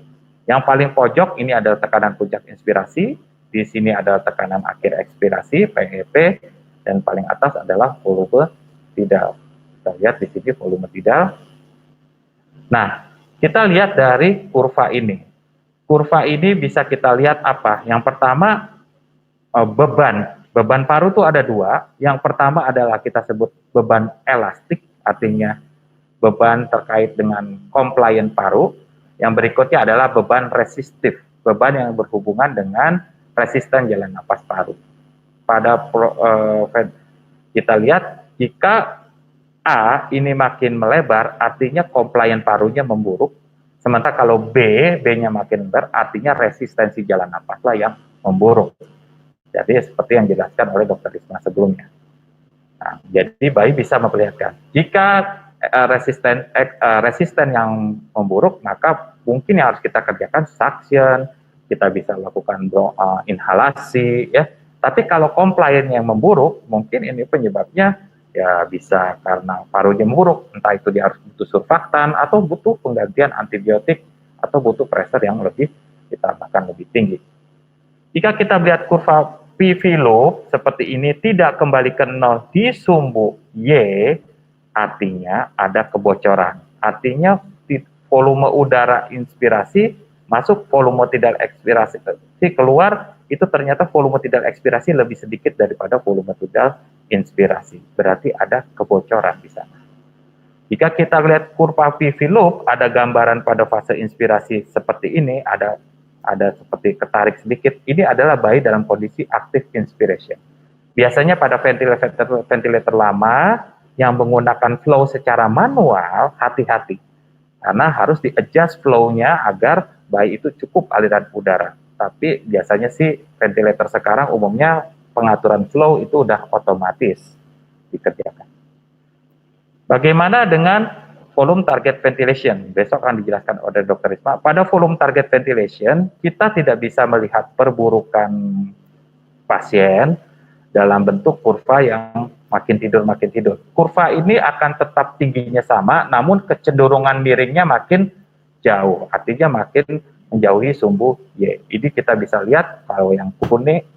Yang paling pojok ini adalah tekanan puncak inspirasi, di sini adalah tekanan akhir ekspirasi, PEP, dan paling atas adalah volume tidal. Kita lihat di sini volume tidal. Nah, kita lihat dari kurva ini. Kurva ini bisa kita lihat apa? Yang pertama, beban. Beban paru itu ada dua. Yang pertama adalah kita sebut beban elastik, artinya beban terkait dengan compliant paru. Yang berikutnya adalah beban resistif, beban yang berhubungan dengan resisten jalan napas paru. Pada kita lihat, jika A ini makin melebar, artinya compliant parunya memburuk. Sementara kalau B-nya makin lebar, artinya resistensi jalan napaslah yang memburuk. Jadi seperti yang dijelaskan oleh Dr. Risma sebelumnya. Nah, jadi bayi bisa memperlihatkan, jika resisten yang memburuk, maka mungkin yang harus kita kerjakan suction, kita bisa lakukan inhalasi, ya. Tapi kalau compliant yang memburuk, mungkin ini penyebabnya ya bisa karena parunya memburuk, entah itu dia harus butuh surfaktan atau butuh penggantian antibiotik atau butuh pressure yang lebih ditambahkan lebih tinggi. Jika kita melihat kurva PV loop seperti ini tidak kembali ke nol di sumbu Y, artinya ada kebocoran. Artinya volume udara inspirasi masuk, volume tidak ekspirasi keluar, itu ternyata volume tidak ekspirasi lebih sedikit daripada volume tidak inspirasi. Berarti ada kebocoran di sana. Jika kita lihat kurva PV loop, ada gambaran pada fase inspirasi seperti ini, ada seperti ketarik sedikit. Ini adalah bayi dalam kondisi active inspiration. Biasanya pada ventilator lama yang menggunakan flow secara manual, hati-hati. Karena harus di-adjust flow-nya agar bayi itu cukup aliran udara. Tapi biasanya sih ventilator sekarang umumnya pengaturan flow itu udah otomatis dikerjakan. Bagaimana dengan volume target ventilation? Besok akan dijelaskan oleh Dr. Risma. Pada volume target ventilation, kita tidak bisa melihat perburukan pasien dalam bentuk kurva yang makin tidur. Kurva ini akan tetap tingginya sama, namun kecenderungan miringnya makin jauh, artinya makin menjauhi sumbu Y. Ini kita bisa lihat kalau yang kuning,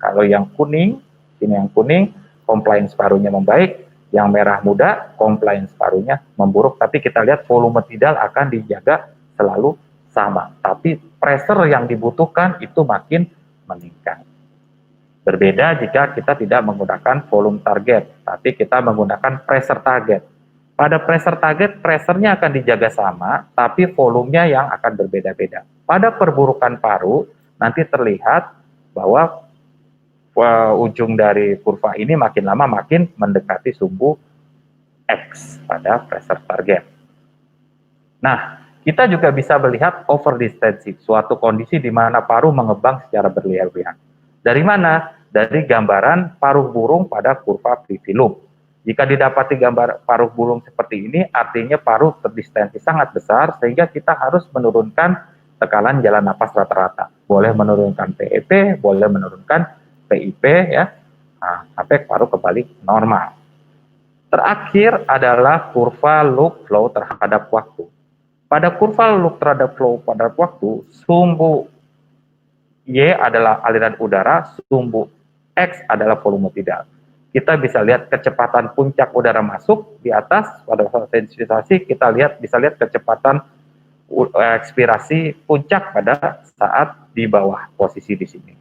ini yang kuning, compliance parunya membaik, yang merah muda, compliance parunya memburuk, tapi kita lihat volume tidal akan dijaga selalu sama, tapi pressure yang dibutuhkan itu makin meningkat. Berbeda jika kita tidak menggunakan volume target, tapi kita menggunakan pressure target. Pada pressure target, pressure-nya akan dijaga sama, tapi volumenya yang akan berbeda-beda. Pada perburukan paru, nanti terlihat bahwa ujung dari kurva ini makin lama makin mendekati sumbu X pada pressure target. Nah, kita juga bisa melihat overdistensi, suatu kondisi di mana paru mengembang secara berlian-lian. Dari mana? Dari gambaran paruh burung pada kurva prefilum. Jika didapati gambar paruh burung seperti ini, artinya paruh terdistensi sangat besar, sehingga kita harus menurunkan tekanan jalan napas rata-rata. Boleh menurunkan PEP, boleh menurunkan PIP, ya, sampai paruh kembali normal. Terakhir adalah kurva loop flow terhadap waktu. Pada kurva loop terhadap flow pada waktu, sumbu Y adalah aliran udara, sumbu X adalah volume tidal. Kita bisa lihat kecepatan puncak udara masuk di atas, pada saat sensitisasi kita bisa lihat kecepatan ekspirasi puncak pada saat di bawah posisi di sini.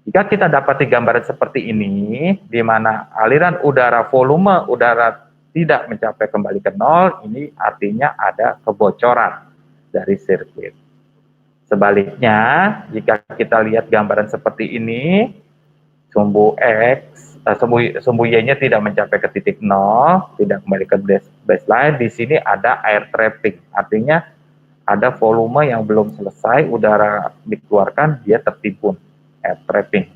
Jika kita dapati gambaran seperti ini, di mana aliran udara, volume udara tidak mencapai kembali ke nol, ini artinya ada kebocoran dari sirkuit. Sebaliknya, jika kita lihat gambaran seperti ini, sumbu sumbu Y-nya tidak mencapai ke titik nol, tidak kembali ke baseline, di sini ada air trapping, artinya ada volume yang belum selesai, udara dikeluarkan, dia tertimbun, air trapping.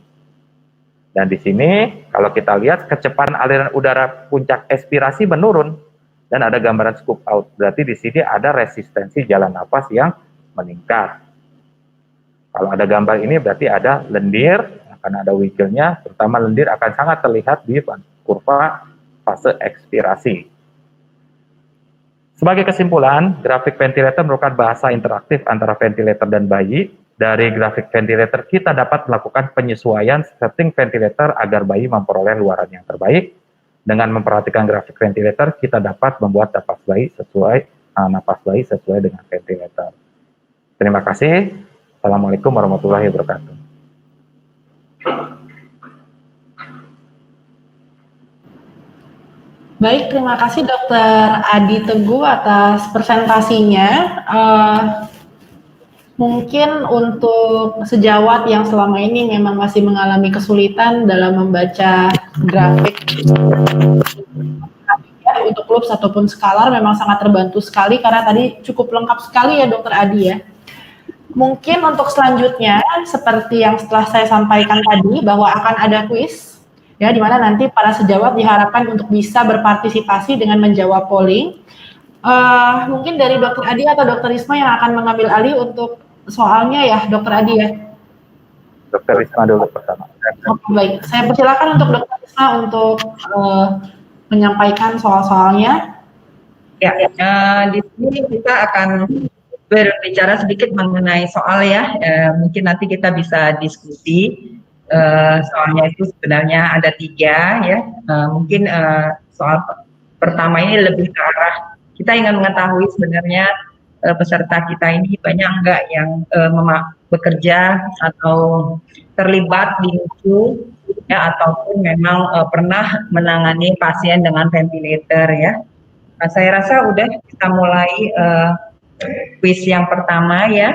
Dan di sini, kalau kita lihat kecepatan aliran udara puncak ekspirasi menurun, dan ada gambaran scoop out, berarti di sini ada resistensi jalan napas yang meningkat. Kalau ada gambar ini berarti ada lendir, akan ada wiggle-nya, terutama lendir akan sangat terlihat di kurva fase ekspirasi. Sebagai kesimpulan, grafik ventilator merupakan bahasa interaktif antara ventilator dan bayi. Dari grafik ventilator kita dapat melakukan penyesuaian setting ventilator agar bayi memperoleh luaran yang terbaik. Dengan memperhatikan grafik ventilator, kita dapat membuat napas bayi sesuai dengan ventilator. Terima kasih. Assalamualaikum warahmatullahi wabarakatuh. Baik, terima kasih Dr. Adi Teguh atas presentasinya. Mungkin untuk sejawat yang selama ini memang masih mengalami kesulitan dalam membaca grafik ya, untuk loops ataupun skalar memang sangat terbantu sekali karena tadi cukup lengkap sekali ya Dr. Adi ya. Mungkin untuk selanjutnya seperti yang setelah saya sampaikan tadi bahwa akan ada kuis ya di mana nanti para sejawat diharapkan untuk bisa berpartisipasi dengan menjawab polling. Mungkin dari Dr. Adi atau Dr. Risma yang akan mengambil alih untuk soalnya ya Dr. Adi ya. Dr. Risma dulu pertama. Oke, baik, saya persilakan untuk Dr. Risma untuk menyampaikan soal-soalnya. Ya, di sini kita akan berbicara sedikit mengenai soal ya, mungkin nanti kita bisa diskusi. Soalnya itu sebenarnya ada 3 ya, mungkin soal pertama ini lebih ke arah kita ingin mengetahui sebenarnya peserta kita ini banyak enggak yang bekerja atau terlibat di NICU ya, ataupun memang pernah menangani pasien dengan ventilator ya. Nah, saya rasa udah kita mulai kuis yang pertama ya.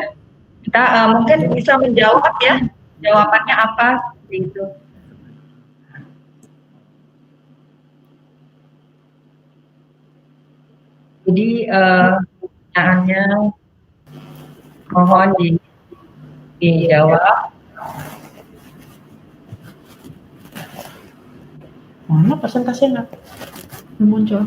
Kita mungkin bisa menjawab ya, jawabannya apa gitu. Jadi pertanyaannya Mohon dijawab. Mana presentasinya muncul?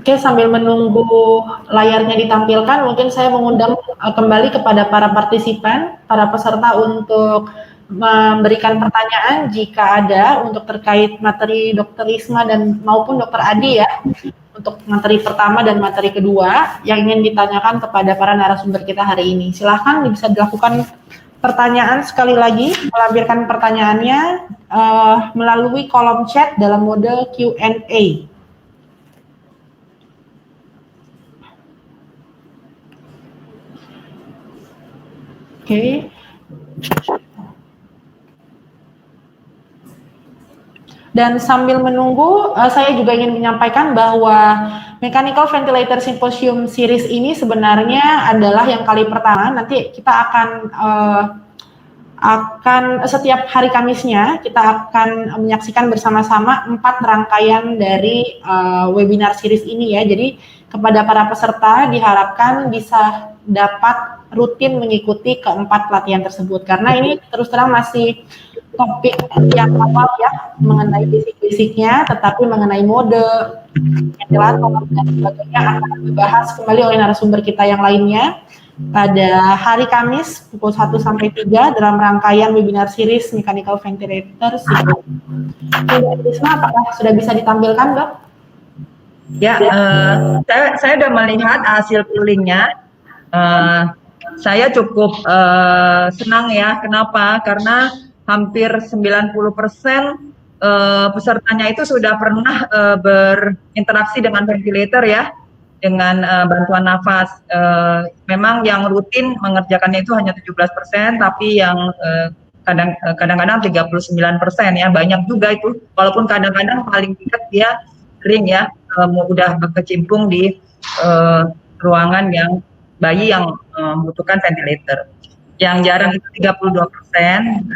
Oke, sambil menunggu layarnya ditampilkan, mungkin saya mengundang kembali kepada para partisipan, para peserta untuk memberikan pertanyaan jika ada untuk terkait materi Dr. Risma dan maupun Dr. Adi ya, untuk materi pertama dan materi kedua yang ingin ditanyakan kepada para narasumber kita hari ini. Silahkan bisa dilakukan pertanyaan sekali lagi, melampirkan pertanyaannya melalui kolom chat dalam mode Q&A. Oke. Dan sambil menunggu, saya juga ingin menyampaikan bahwa Mechanical Ventilator Symposium Series ini sebenarnya adalah yang kali pertama. Nanti kita akan setiap hari Kamisnya kita akan menyaksikan bersama-sama 4 rangkaian dari webinar series ini ya. Jadi kepada para peserta diharapkan bisa dapat rutin mengikuti keempat pelatihan tersebut karena ini terus terang masih topik yang awal ya mengenai basic-basicnya, tetapi mengenai mode, ventilator dan sebagainya akan dibahas kembali oleh narasumber kita yang lainnya pada hari Kamis pukul 1 sampai 3 dalam rangkaian webinar series Mechanical Ventilator. Apakah sudah bisa ditampilkan, Dok? Ya, saya sudah melihat hasil pollingnya. Saya cukup senang ya. Kenapa? Karena hampir 90% pesertanya itu sudah pernah berinteraksi dengan ventilator ya, dengan bantuan nafas. Memang yang rutin mengerjakannya itu hanya 17%, tapi yang kadang-kadang 39% ya, banyak juga itu. Walaupun kadang-kadang paling dekat dia sering ya, udah berkecimpung di ruangan yang bayi yang membutuhkan ventilator. Yang jarang itu 32%,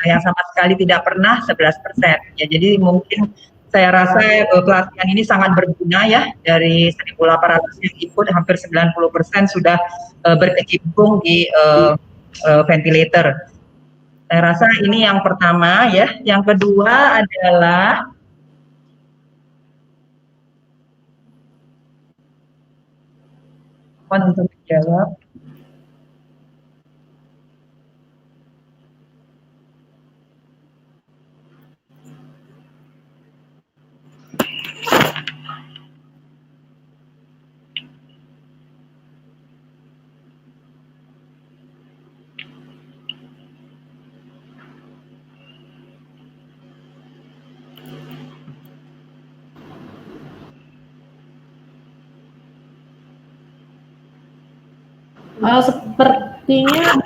yang sama sekali tidak pernah 11%. Ya, jadi mungkin saya rasa pelatihan ini sangat berguna ya, dari 1.800 yang ikut hampir 90% sudah berkecimpung di ventilator. Saya rasa ini yang pertama ya. Yang kedua adalah untuk menjawab. Sepertinya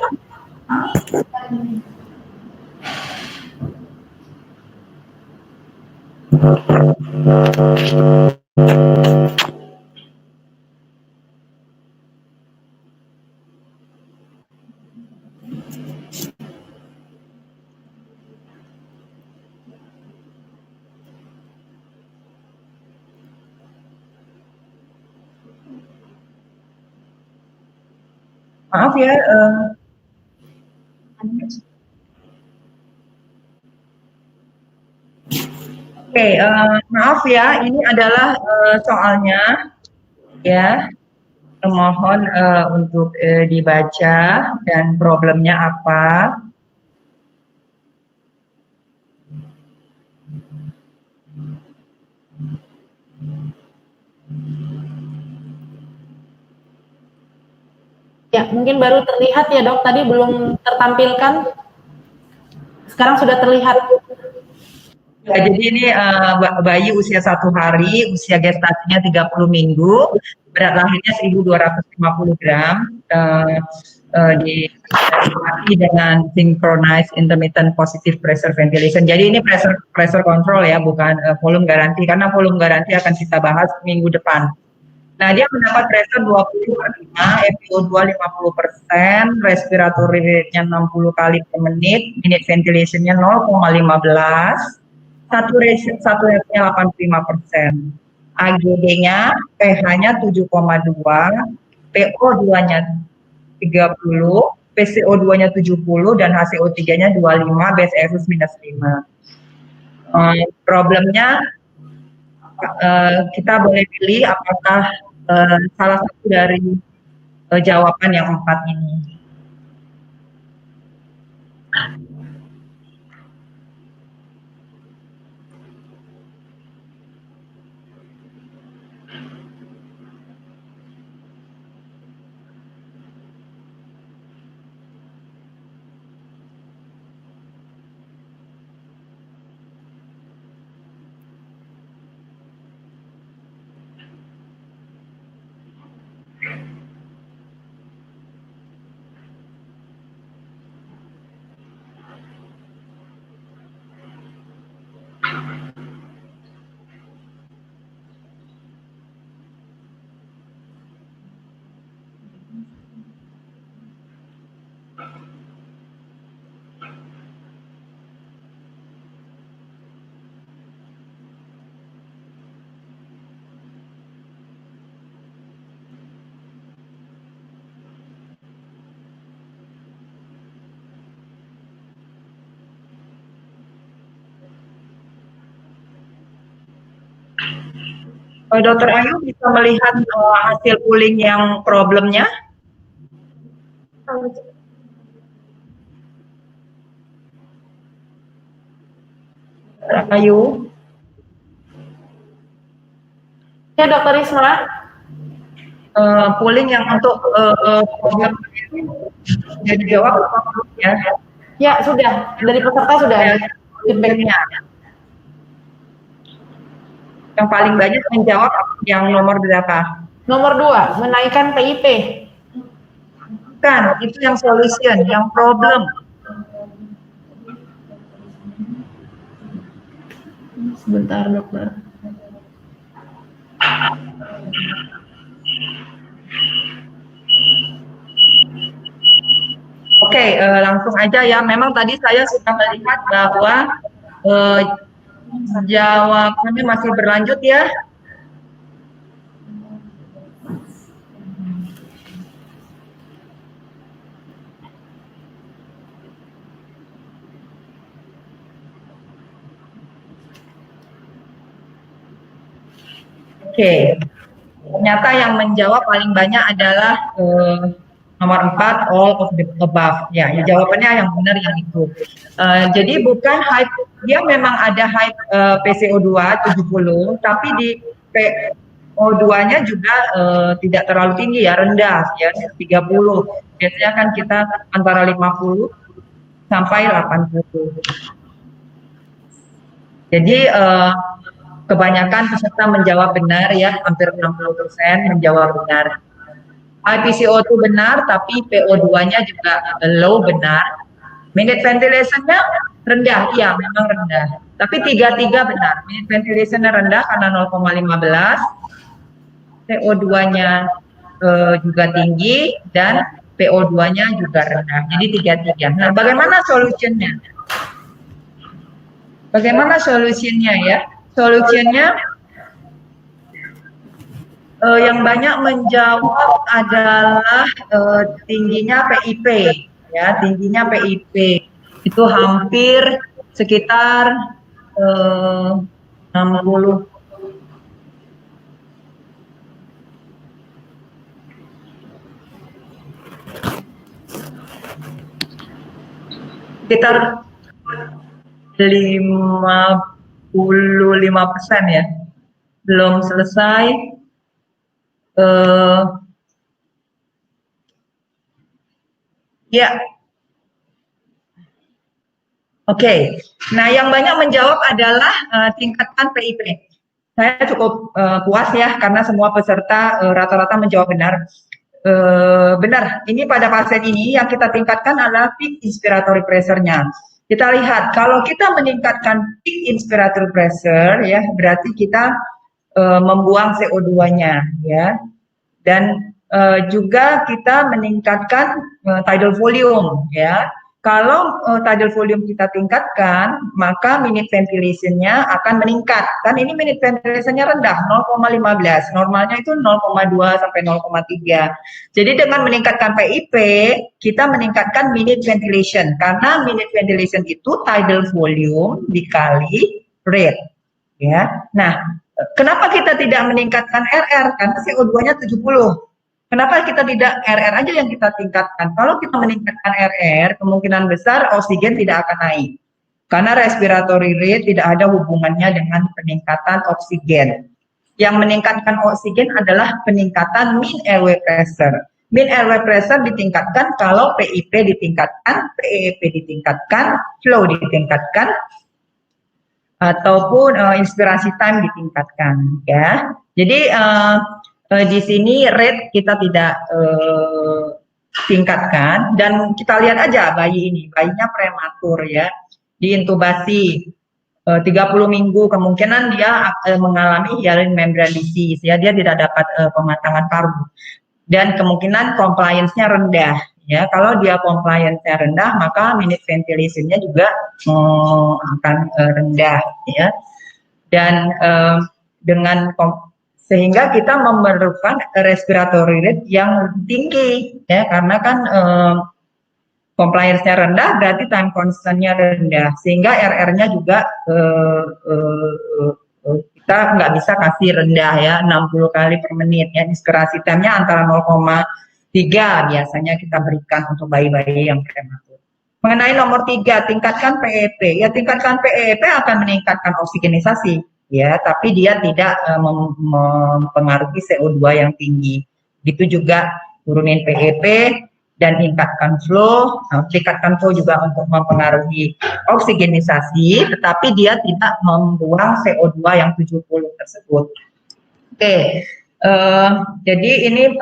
maaf ya, oke, maaf ya, ini adalah soalnya ya. Mohon untuk dibaca dan problemnya apa. ya, mungkin baru terlihat ya, Dok. Tadi belum tertampilkan. Sekarang sudah terlihat. Ya, jadi ini bayi usia 1 hari, usia gestasinya 30 minggu, berat lahirnya 1.250 gram, dilatih dengan synchronized intermittent positive pressure ventilation. Jadi ini pressure control ya, bukan volume garansi, karena volume garansi akan kita bahas minggu depan. Nah, dia mendapat pressure 20/5, FiO2 50%, respiratory rate-nya 60 kali per menit, minute ventilation-nya 0,15, saturasinya 85%. AGD-nya, pH-nya 7,2, PO2-nya 30, PCO2-nya 70, dan HCO3-nya 25, base Airus -5. Problemnya kita boleh pilih apakah salah satu dari jawaban yang 4 ini. Dokter Ayu bisa melihat hasil pooling yang problemnya? Dokter Ayu? Ya, Dokter Risma. Pooling yang untuk problem sudah dijawab apa belum ya? Ya, sudah. Dari peserta sudah ada feedback-nya. Yang paling banyak menjawab yang nomor berapa? Nomor 2, menaikkan PIP. Bukan, itu yang solution, yang problem. Sebentar, dokter. Oke, langsung aja ya. Memang tadi saya sudah melihat bahwa jawabannya masih berlanjut ya. Oke, ternyata yang menjawab paling banyak adalah nomor 4, all of the above. Ya, jawabannya yang benar yang itu. Jadi bukan hype, dia memang ada hype PCO2 70, tapi di PO2-nya juga tidak terlalu tinggi ya, rendah ya, 30. Biasanya kan kita antara 50 sampai 80. Jadi kebanyakan peserta menjawab benar ya, hampir 60% menjawab benar. IPCO2 benar, tapi PO2-nya juga low benar. Minute ventilation-nya rendah, iya memang rendah. Tapi 3 benar. Minute ventilation-nya rendah karena 0,15. PO2-nya juga tinggi dan PO2-nya juga rendah. Jadi 3. Nah, bagaimana solusinya? Bagaimana solusinya ya? Solusinya yang banyak menjawab adalah tingginya PIP ya, tingginya PIP itu hampir sekitar 60. Sekitar 55% ya. Belum selesai. Ya. Oke. Nah, yang banyak menjawab adalah tingkatkan PIP. Saya cukup puas ya karena semua peserta rata-rata menjawab benar. Benar, ini pada pasien ini yang kita tingkatkan adalah peak inspiratory pressure-nya. Kita lihat, kalau kita meningkatkan peak inspiratory pressure, ya berarti kita membuang CO2-nya, ya. Dan juga kita meningkatkan tidal volume, ya. Kalau tidal volume kita tingkatkan, maka minute ventilation-nya akan meningkat. Kan ini minute ventilation-nya rendah, 0,15. Normalnya itu 0,2 sampai 0,3. Jadi dengan meningkatkan PIP, kita meningkatkan minute ventilation. Karena minute ventilation itu tidal volume dikali rate. Ya. Nah, kenapa kita tidak meningkatkan RR? Karena CO2-nya 70. Kenapa kita tidak RR aja yang kita tingkatkan? Kalau kita meningkatkan RR, kemungkinan besar oksigen tidak akan naik. Karena respiratory rate tidak ada hubungannya dengan peningkatan oksigen. Yang meningkatkan oksigen adalah peningkatan mean airway pressure. Mean airway pressure ditingkatkan kalau PIP ditingkatkan, PEP ditingkatkan, flow ditingkatkan, ataupun inspirasi time ditingkatkan, ya. Jadi di sini rate kita tidak tingkatkan, dan kita lihat aja bayi ini, bayinya prematur ya, diintubasi 30 minggu, kemungkinan dia mengalami hyaline membrane disease ya, dia tidak dapat pematangan paru, dan kemungkinan compliance-nya rendah ya. Kalau dia compliance-nya rendah, maka minute ventilation-nya juga akan rendah ya. Dan dengan sehingga kita memerlukan respiratory rate yang tinggi ya, karena kan compliance-nya rendah berarti time constant-nya rendah, sehingga RR-nya juga kita nggak bisa kasih rendah ya, 60 kali per menit ya. Inspirasi time-nya antara 0,3 biasanya kita berikan untuk bayi-bayi yang prematur. Mengenai nomor 3, tingkatkan PEP. Ya, tingkatkan PEP akan meningkatkan oksigenisasi ya, tapi dia tidak mempengaruhi CO2 yang tinggi. Itu juga turunin PEP dan tingkatkan flow. Tingkatkan flow juga untuk mempengaruhi oksigenisasi, tetapi dia tidak membuang CO2 yang 70 tersebut. Oke, jadi ini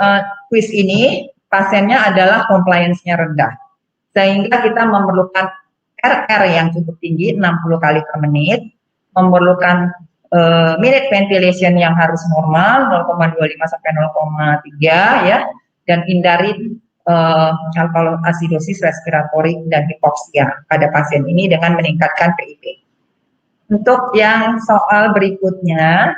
quiz ini pasiennya adalah compliance-nya rendah, sehingga kita memerlukan RR yang cukup tinggi, 60 kali per menit, memerlukan minute ventilation yang harus normal 0,25 sampai 0,3 ya, dan hindari alkaloasidosis respiratory dan hipoksia pada pasien ini dengan meningkatkan PIP. Untuk yang soal berikutnya,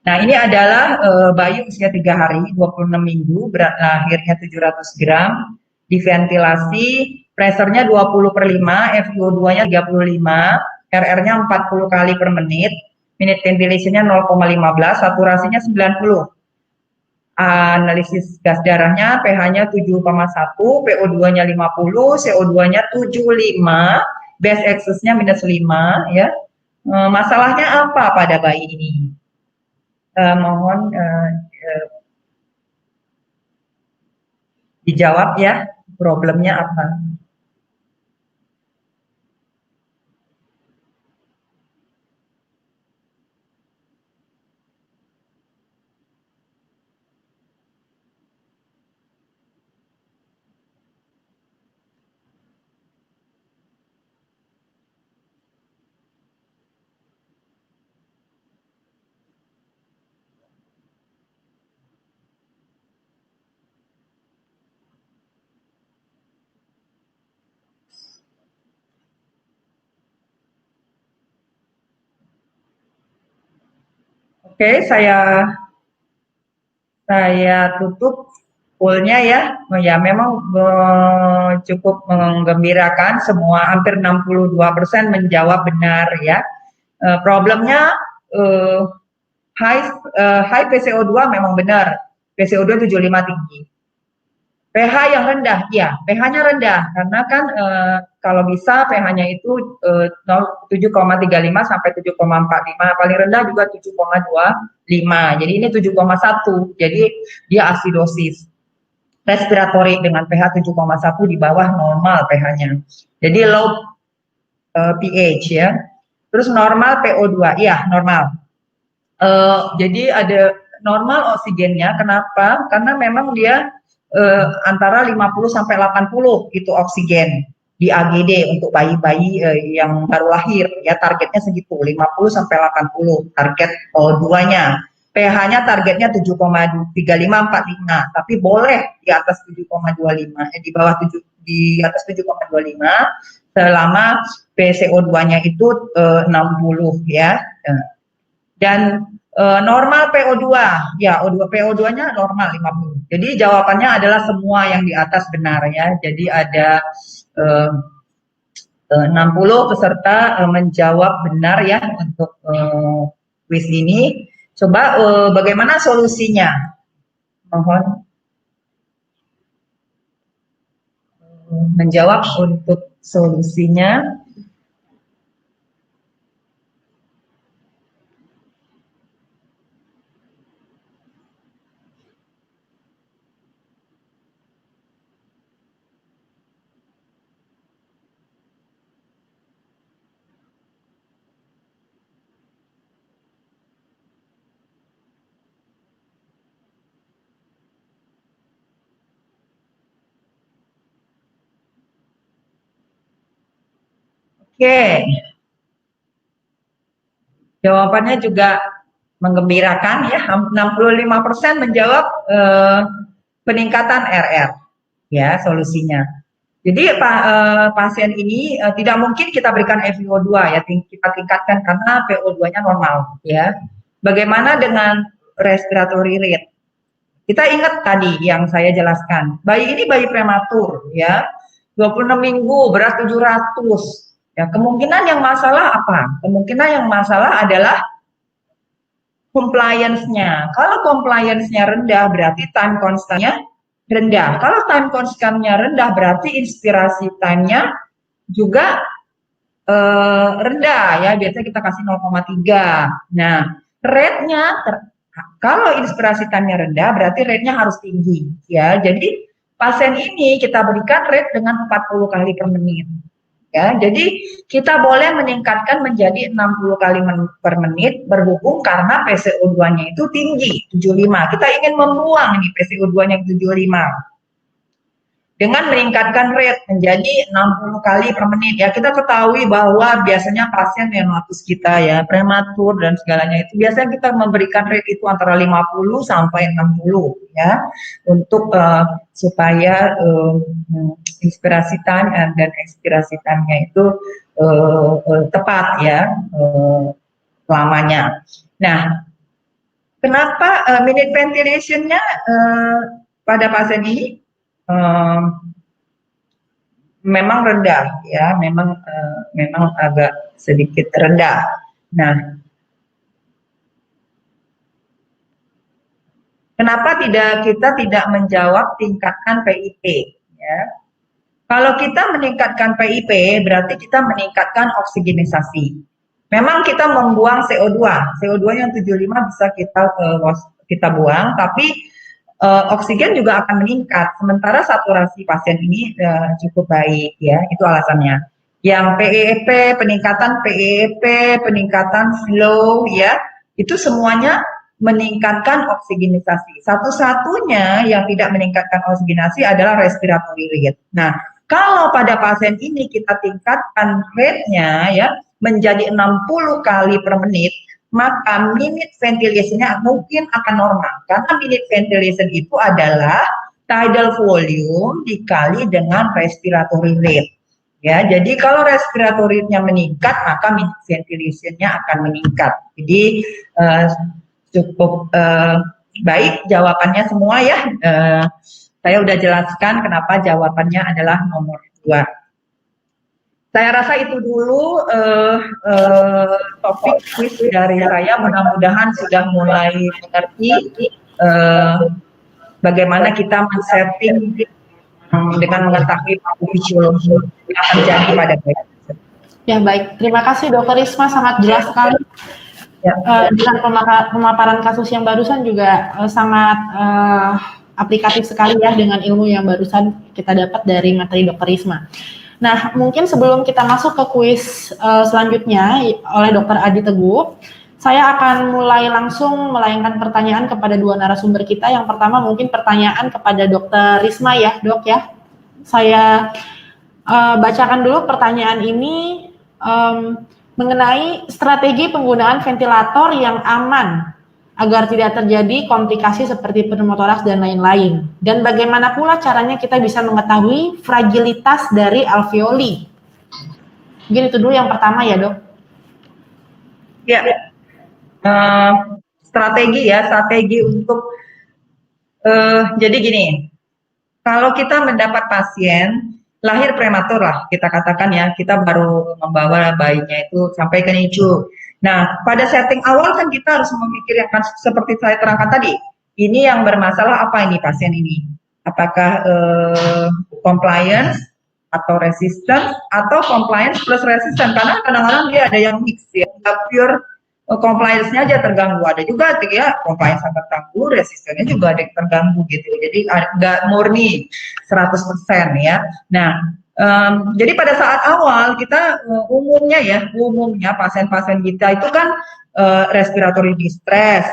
nah ini adalah bayi usia 3 hari, 26 minggu, berat lahirnya 700 gram, diventilasi, pressure-nya 20/5, FiO2-nya 35, RR-nya 40 kali per menit, minute ventilation-nya 0,15, saturasinya 90. Analisis gas darahnya, pH-nya 7,1, PO2-nya 50, CO2-nya 75, base excess-nya -5 ya. Masalahnya apa pada bayi ini? Mohon dijawab ya, problemnya apa? Oke, saya tutup poolnya ya. Ya memang cukup menggembirakan, semua hampir 62% menjawab benar ya. Problemnya high PCO2 memang benar, PCO2 75 tinggi. pH yang rendah, ya pH-nya rendah karena kan kalau bisa pH-nya itu 7,35 sampai 7,45, paling rendah juga 7,25. Jadi ini 7,1. Jadi dia asidosis respiratory dengan pH 7,1 di bawah normal pH-nya. Jadi low pH ya. Terus normal PO2, ya normal. Jadi ada normal oksigennya. Kenapa? Karena memang dia antara 50 sampai 80 itu oksigen di AGD untuk bayi-bayi yang baru lahir ya, targetnya segitu 50 sampai 80 target O2-nya. pH-nya targetnya 7,3545, tapi boleh di atas 7,25, di bawah 7, di atas 7,25 selama PCO2-nya itu 60 ya. Dan normal PO2, ya PO2-nya normal 50. Jadi jawabannya adalah semua yang di atas benar ya. Jadi ada 60 peserta menjawab benar ya untuk kuis ini. Coba bagaimana solusinya? Mohon menjawab untuk solusinya. Oke, jawabannya juga menggembirakan ya, 65% menjawab peningkatan RR ya solusinya. Jadi pasien ini tidak mungkin kita berikan FiO2 ya, kita tingkatkan karena PO2-nya normal ya. Bagaimana dengan respiratory rate? Kita ingat tadi yang saya jelaskan, bayi ini bayi prematur ya, 26 minggu, berat 700. Ya, kemungkinan yang masalah apa? Kemungkinan yang masalah adalah compliance-nya. Kalau compliance-nya rendah, berarti time constant-nya rendah. Kalau time constant-nya rendah, berarti inspirasi time-nya juga rendah ya. Biasanya kita kasih 0,3. Nah, rate-nya kalau inspirasi time-nya rendah, berarti rate-nya harus tinggi ya. Jadi pasien ini kita berikan rate dengan 40 kali per menit. Ya, jadi kita boleh meningkatkan menjadi 60 kali per menit berhubung karena PCO2-nya itu tinggi, 75. Kita ingin membuang nih PCO2-nya 75. Dengan meningkatkan rate menjadi 60 kali per menit. Ya, kita ketahui bahwa biasanya pasien neonatus kita ya, prematur dan segalanya itu biasanya kita memberikan rate itu antara 50 sampai 60 ya, untuk supaya inspirasi time dan ekspirasi time-nya itu tepat ya lamanya. Nah, kenapa minute ventilation-nya pada pasien ini memang rendah ya, memang agak sedikit rendah. Nah, kenapa kita tidak menjawab tingkatkan PIP ya? Kalau kita meningkatkan PIP berarti kita meningkatkan oksigenisasi. Memang kita membuang CO2, CO2 yang 75 bisa kita buang, tapi oksigen juga akan meningkat. Sementara saturasi pasien ini cukup baik ya, itu alasannya. Yang PEP, peningkatan flow ya, itu semuanya meningkatkan oksigenisasi. Satu-satunya yang tidak meningkatkan oksigenasi adalah respiratory rate. Nah, kalau pada pasien ini kita tingkatkan rate-nya ya menjadi 60 kali per menit, maka minute ventilation-nya mungkin akan normal. Karena minute ventilation itu adalah tidal volume dikali dengan respiratory rate. Ya, jadi kalau respiratory rate-nya meningkat, maka minute ventilation-nya akan meningkat. Jadi cukup baik jawabannya semua ya. Saya udah jelaskan kenapa jawabannya adalah nomor 2. Saya rasa itu dulu topik kuis dari saya. Mudah-mudahan sudah mulai mengerti bagaimana kita men-setting dengan mengetahui fisiologi yang terjadi pada bayi. Ya baik, terima kasih Dokter Risma, sangat jelas sekali. Ya. Dengan pemaparan kasus yang barusan juga sangat aplikatif sekali ya dengan ilmu yang barusan kita dapat dari materi Dokter Risma. Nah, mungkin sebelum kita masuk ke kuis selanjutnya oleh Dokter Adi Teguh, saya akan mulai langsung melayangkan pertanyaan kepada dua narasumber kita. Yang pertama mungkin pertanyaan kepada Dokter Risma ya, Dok ya. Saya bacakan dulu pertanyaan ini mengenai strategi penggunaan ventilator yang aman agar tidak terjadi komplikasi seperti pneumotoraks dan lain-lain. Dan bagaimana pula caranya kita bisa mengetahui fragilitas dari alveoli. Mungkin itu dulu yang pertama ya, Dok. Ya. Strategi untuk jadi gini, kalau kita mendapat pasien lahir prematur lah, kita katakan ya, kita baru membawa bayinya itu sampai ke NICU. Nah, pada setting awal kan kita harus memikirkan seperti saya terangkan tadi, ini yang bermasalah apa ini pasien ini? Apakah compliance atau resistance atau compliance plus resistance? Karena kadang-kadang dia ada yang mix ya, pure compliance-nya aja terganggu, ada juga ya compliance terganggu, resistennya juga ada yang terganggu gitu. Jadi nggak murni 100% ya. Nah, jadi pada saat awal kita umumnya pasien-pasien kita itu kan respiratory distress,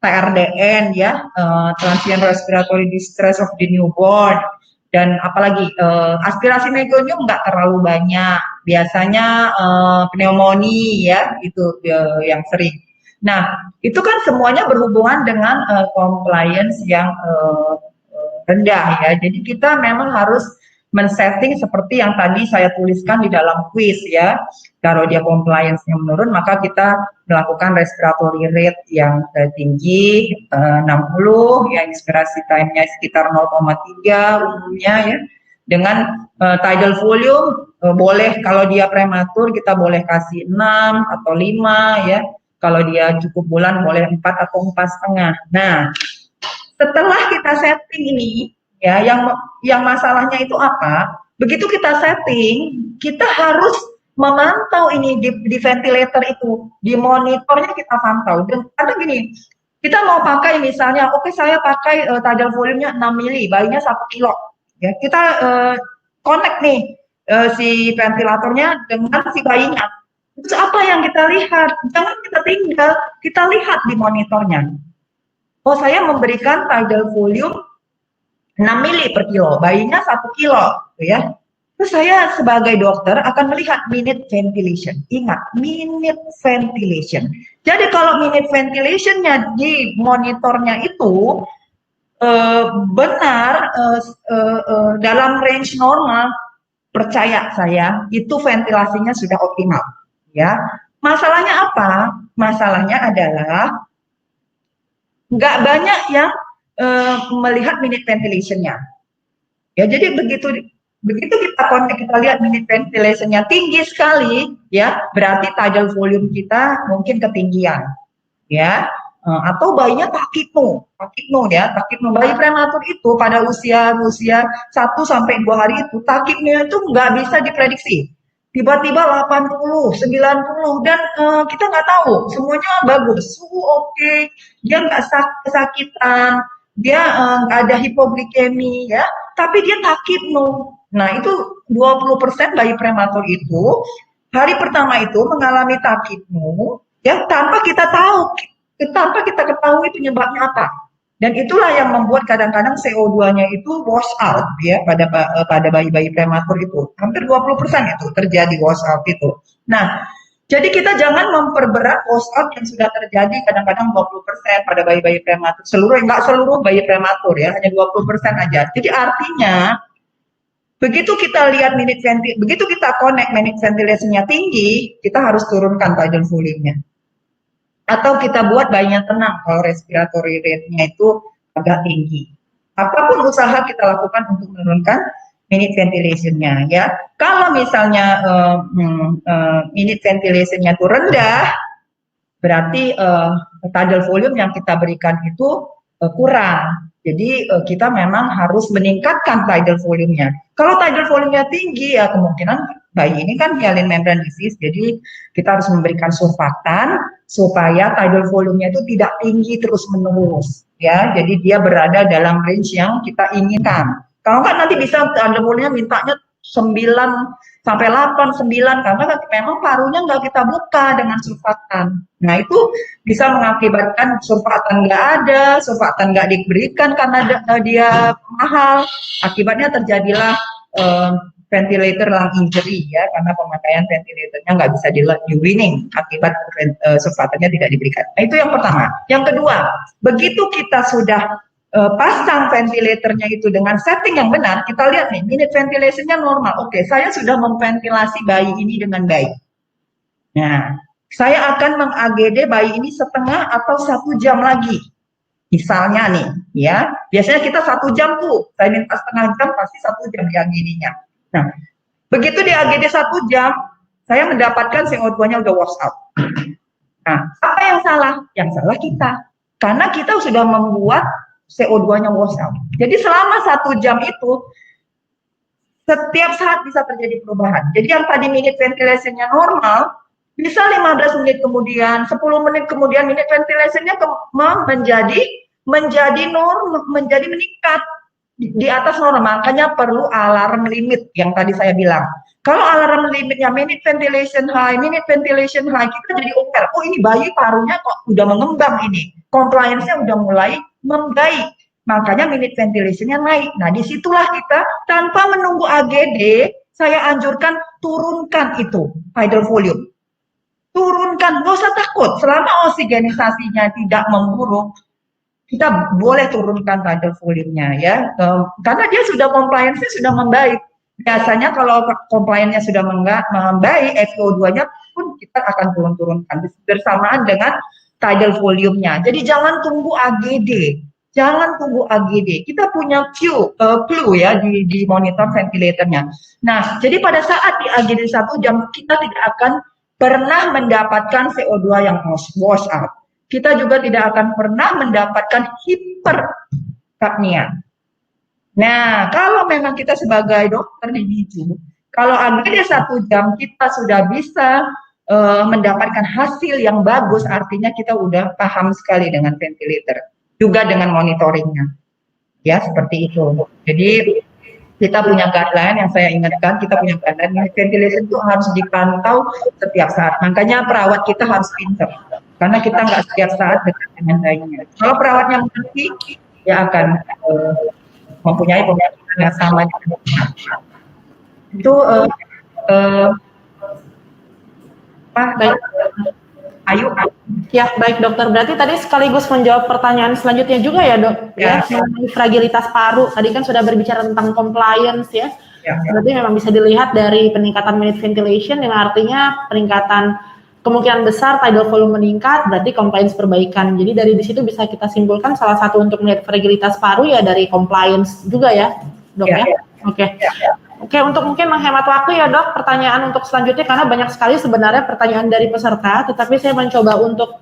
TRDN ya, transient respiratory distress of the newborn, dan apalagi aspirasi mekonium nggak terlalu banyak, biasanya pneumonia ya itu yang sering. Nah itu kan semuanya berhubungan dengan compliance yang rendah ya. Jadi kita memang harus men-setting seperti yang tadi saya tuliskan di dalam kuis ya. Kalau dia compliance-nya menurun, maka kita melakukan respiratory rate yang tinggi, 60, ya inspirasi time-nya sekitar 0,3 umumnya ya. Dengan tidal volume, boleh kalau dia prematur kita boleh kasih 6 atau 5 ya. Kalau dia cukup bulan boleh 4 atau 4,5. Nah, setelah kita setting ini, ya, yang masalahnya itu apa? Begitu kita setting, kita harus memantau ini di ventilator itu, di monitornya kita pantau. Dan karena gini, kita mau pakai misalnya, oke saya pakai tidal volume-nya 6 mili, bayinya 1 kilo. Ya, kita connect nih si ventilatornya dengan si bayinya. Terus apa yang kita lihat? Jangan kita tinggal, kita lihat di monitornya. Oh, saya memberikan tidal volume 6 mili per kilo, bayinya 1 kilo, ya. Terus saya sebagai dokter akan melihat minute ventilation. Ingat, minute ventilation. Jadi kalau minute ventilationnya di monitornya itu benar dalam range normal, percaya saya itu ventilasinya sudah optimal, ya. Masalahnya apa? Masalahnya adalah nggak banyak yang melihat minute ventilation-nya. Ya, jadi begitu kita connect, kita lihat minute ventilation-nya tinggi sekali, ya, berarti tidal volume kita mungkin ketinggian, ya. Atau bayinya takipno ya, takipno. Bayi prematur itu pada usia 1 sampai 2 hari itu takipnya itu nggak bisa diprediksi. Tiba-tiba 80, 90 dan kita nggak tahu, semuanya bagus, suhu oke, dia nggak kesakitan, dia nggak ada hipoglikemi ya, tapi dia takipno. Nah itu 20% bayi prematur itu hari pertama itu mengalami takipno ya tanpa kita ketahui penyebabnya apa. Dan itulah yang membuat kadang-kadang CO2-nya itu wash out ya pada bayi-bayi prematur itu. Hampir 20% itu terjadi wash out itu. Nah, jadi kita jangan memperberat wash out yang sudah terjadi kadang-kadang 20% pada bayi-bayi prematur. Enggak seluruh bayi prematur ya, hanya 20% aja. Jadi artinya begitu kita lihat begitu kita connect minute ventilation-nya tinggi, kita harus turunkan tidal volume-nya. Atau kita buat bayinya tenang kalau respiratory rate-nya itu agak tinggi. Apapun usaha kita lakukan untuk menurunkan minute ventilation-nya ya. Kalau misalnya minute ventilation-nya itu rendah, berarti tidal volume yang kita berikan itu kurang Jadi kita memang harus meningkatkan tidal volume-nya. Kalau tidal volume-nya tinggi ya kemungkinan bayi ini kan hyaline membrane disease, jadi kita harus memberikan surfaktan supaya tidal volume-nya itu tidak tinggi terus-menerus ya. Jadi dia berada dalam range yang kita inginkan. Kalau kan nanti bisa tidal volume-nya mintanya 9 sampai 8, 9 karena memang parunya nggak kita buka dengan surfaktan. Nah itu bisa mengakibatkan surfaktan nggak ada, surfaktan nggak diberikan karena dia mahal. Akibatnya terjadilah ventilator lung injury ya, karena pemakaian ventilatornya nggak bisa di weaning akibat surfaktannya tidak diberikan. Nah itu yang pertama. Yang kedua, begitu kita sudah pasang ventilatornya itu dengan setting yang benar, kita lihat nih, minute ventilation-nya normal. Oke, saya sudah memventilasi bayi ini dengan baik. Nah, saya akan meng-AGD bayi ini setengah atau 1 jam lagi. Misalnya nih, ya, biasanya kita 1 jam tuh, saya minta setengah jam, pasti 1 jam di AGD-nya. Nah, begitu di AGD 1 jam, saya mendapatkan CO2-nya udah wash out. Nah, apa yang salah? Yang salah kita. Karena kita sudah membuat CO2-nya wash out. Jadi selama 1 jam itu, setiap saat bisa terjadi perubahan. Jadi yang tadi minute ventilation-nya normal, bisa 15 menit kemudian, 10 menit kemudian minute ventilation-nya menjadi meningkat di atas normal. Makanya perlu alarm limit yang tadi saya bilang. Kalau alarm limitnya minute ventilation high, kita jadi aware. Oh ini bayi parunya kok udah mengembang ini. Compliance-nya udah mulai membaik. Makanya minute ventilation-nya naik. Nah disitulah kita tanpa menunggu AGD, saya anjurkan turunkan itu tidal volume. Turunkan, nggak usah takut. Selama oksigenisasinya tidak memburuk, kita boleh turunkan tidal volume-nya ya. Karena dia sudah compliance-nya sudah membaik. Biasanya kalau compliance-nya sudah membaik, FiO2-nya pun kita akan turunkan bersamaan dengan tidal volume-nya. Jadi jangan tunggu AGD. Jangan tunggu AGD. Kita punya clue ya di monitor ventilatornya. Nah, jadi pada saat di AGD 1 jam kita tidak akan pernah mendapatkan CO2 yang wash out. Kita juga tidak akan pernah mendapatkan hiperkapnia. Nah, kalau memang kita sebagai dokter di NICU, kalau AGD 1 jam kita sudah bisa mendapatkan hasil yang bagus, artinya kita udah paham sekali dengan ventilator, juga dengan monitoringnya. Ya, seperti itu. Jadi, kita punya guideline yang saya ingatkan, kita punya guideline, ventilation itu harus dipantau setiap saat. Makanya perawat kita harus pintar, karena kita nggak setiap saat dengan bayinya. Kalau perawatnya mengerti, dia akan mempunyai pemikiran yang sama. Itu Baik. Ayu. Ya, baik dokter. Berarti tadi sekaligus menjawab pertanyaan selanjutnya juga ya dok. Ya, mengenai fragilitas paru. Tadi kan sudah berbicara tentang compliance ya. Berarti memang bisa dilihat dari peningkatan minute ventilation yang artinya peningkatan kemungkinan besar tidal volume meningkat, berarti compliance perbaikan. Jadi dari di situ bisa kita simpulkan salah satu untuk melihat fragilitas paru ya dari compliance juga ya, dok ya. Oke. Oke, untuk mungkin menghemat waktu ya dok, pertanyaan untuk selanjutnya karena banyak sekali sebenarnya pertanyaan dari peserta, tetapi saya mencoba untuk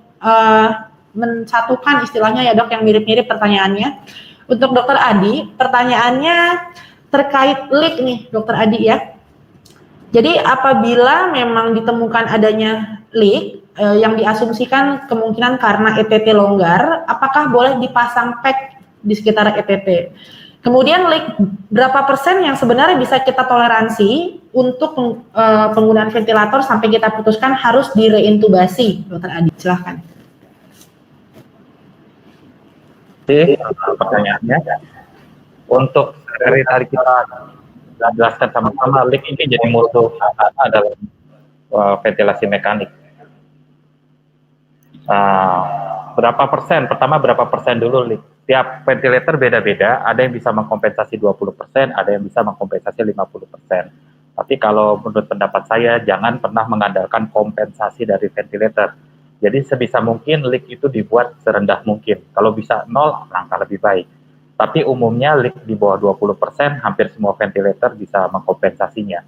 mensatukan istilahnya ya dok yang mirip-mirip pertanyaannya. Untuk dokter Adi, pertanyaannya terkait leak nih dokter Adi ya. Jadi apabila memang ditemukan adanya leak yang diasumsikan kemungkinan karena ETT longgar, apakah boleh dipasang PEC di sekitar ETT? Kemudian leak berapa persen yang sebenarnya bisa kita toleransi untuk penggunaan ventilator sampai kita putuskan harus direintubasi, dokter Adi, silahkan. Oke, pertanyaannya, untuk dari tadi kita jelaskan sama-sama, leak ini jadi musuh adalah ventilasi mekanik. Berapa persen? Pertama berapa persen dulu leak? Tiap ventilator beda-beda, ada yang bisa mengkompensasi 20%, ada yang bisa mengkompensasi 50%. Tapi kalau menurut pendapat saya, jangan pernah mengandalkan kompensasi dari ventilator. Jadi sebisa mungkin leak itu dibuat serendah mungkin. Kalau bisa 0, langkah lebih baik. Tapi umumnya leak di bawah 20%, hampir semua ventilator bisa mengkompensasinya.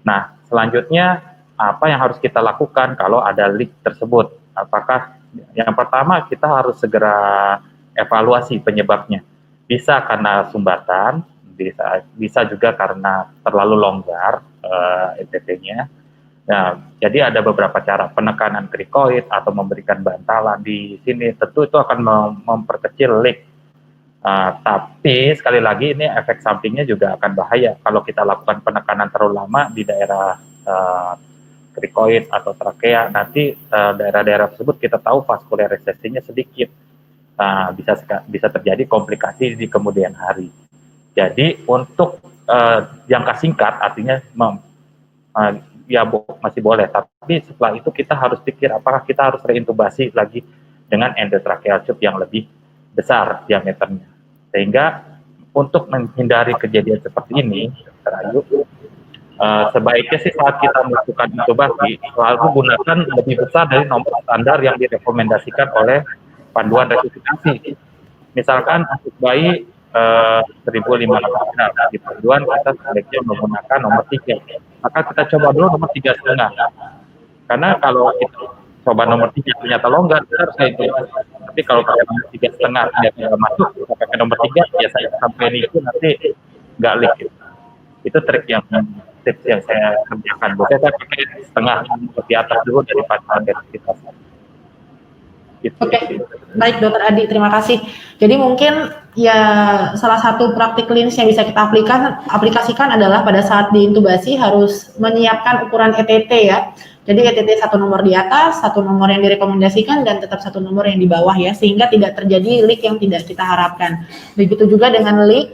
Nah, selanjutnya apa yang harus kita lakukan kalau ada leak tersebut? Apakah yang pertama kita harus segera evaluasi penyebabnya. Bisa karena sumbatan, bisa juga karena terlalu longgar ETT-nya. Nah, jadi ada beberapa cara penekanan krikoid atau memberikan bantalan di sini. Tentu itu akan memperkecil leak. Tapi sekali lagi ini efek sampingnya juga akan bahaya kalau kita lakukan penekanan terlalu lama di daerah krikoid atau trakea. Nanti daerah-daerah tersebut kita tahu vaskularisasinya sedikit. Bisa terjadi komplikasi di kemudian hari. Jadi untuk jangka singkat artinya ya masih boleh, tapi setelah itu kita harus pikir apakah kita harus reintubasi lagi dengan endotracheal tube yang lebih besar diameternya. Sehingga untuk menghindari kejadian seperti ini, sebaiknya sih saat kita melakukan intubasi selalu gunakan lebih besar dari nomor standar yang direkomendasikan oleh panduan resusitasi. Misalkan untuk bayi 1.500 gram, di panduan kita sebaiknya menggunakan nomor 3. Maka kita coba dulu nomor 3,5. Karena kalau kita coba nomor 3 ternyata longgar, kita harus kayak gitu. Tapi kalau pakai nomor 3,5 tidak masuk, kita pakai nomor 3, biasanya sampai itu nanti nggak leak. Gitu. Itu tips yang saya kerjakan. Biasanya saya pakai setengah di atas dulu daripada kita. Oke, baik Dokter Adi, terima kasih. Jadi mungkin ya salah satu praktik klinis yang bisa kita aplikasikan adalah pada saat diintubasi harus menyiapkan ukuran ETT ya. Jadi ETT satu nomor di atas, satu nomor yang direkomendasikan, dan tetap satu nomor yang di bawah ya, sehingga tidak terjadi leak yang tidak kita harapkan. Begitu juga dengan leak,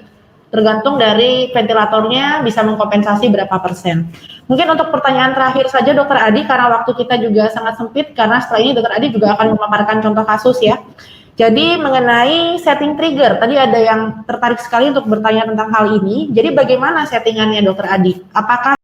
tergantung dari ventilatornya bisa mengkompensasi berapa persen. Mungkin untuk pertanyaan terakhir saja Dokter Adi, karena waktu kita juga sangat sempit, karena setelah ini Dokter Adi juga akan memaparkan contoh kasus ya. Jadi mengenai setting trigger, tadi ada yang tertarik sekali untuk bertanya tentang hal ini. Jadi bagaimana settingannya Dokter Adi? Apakah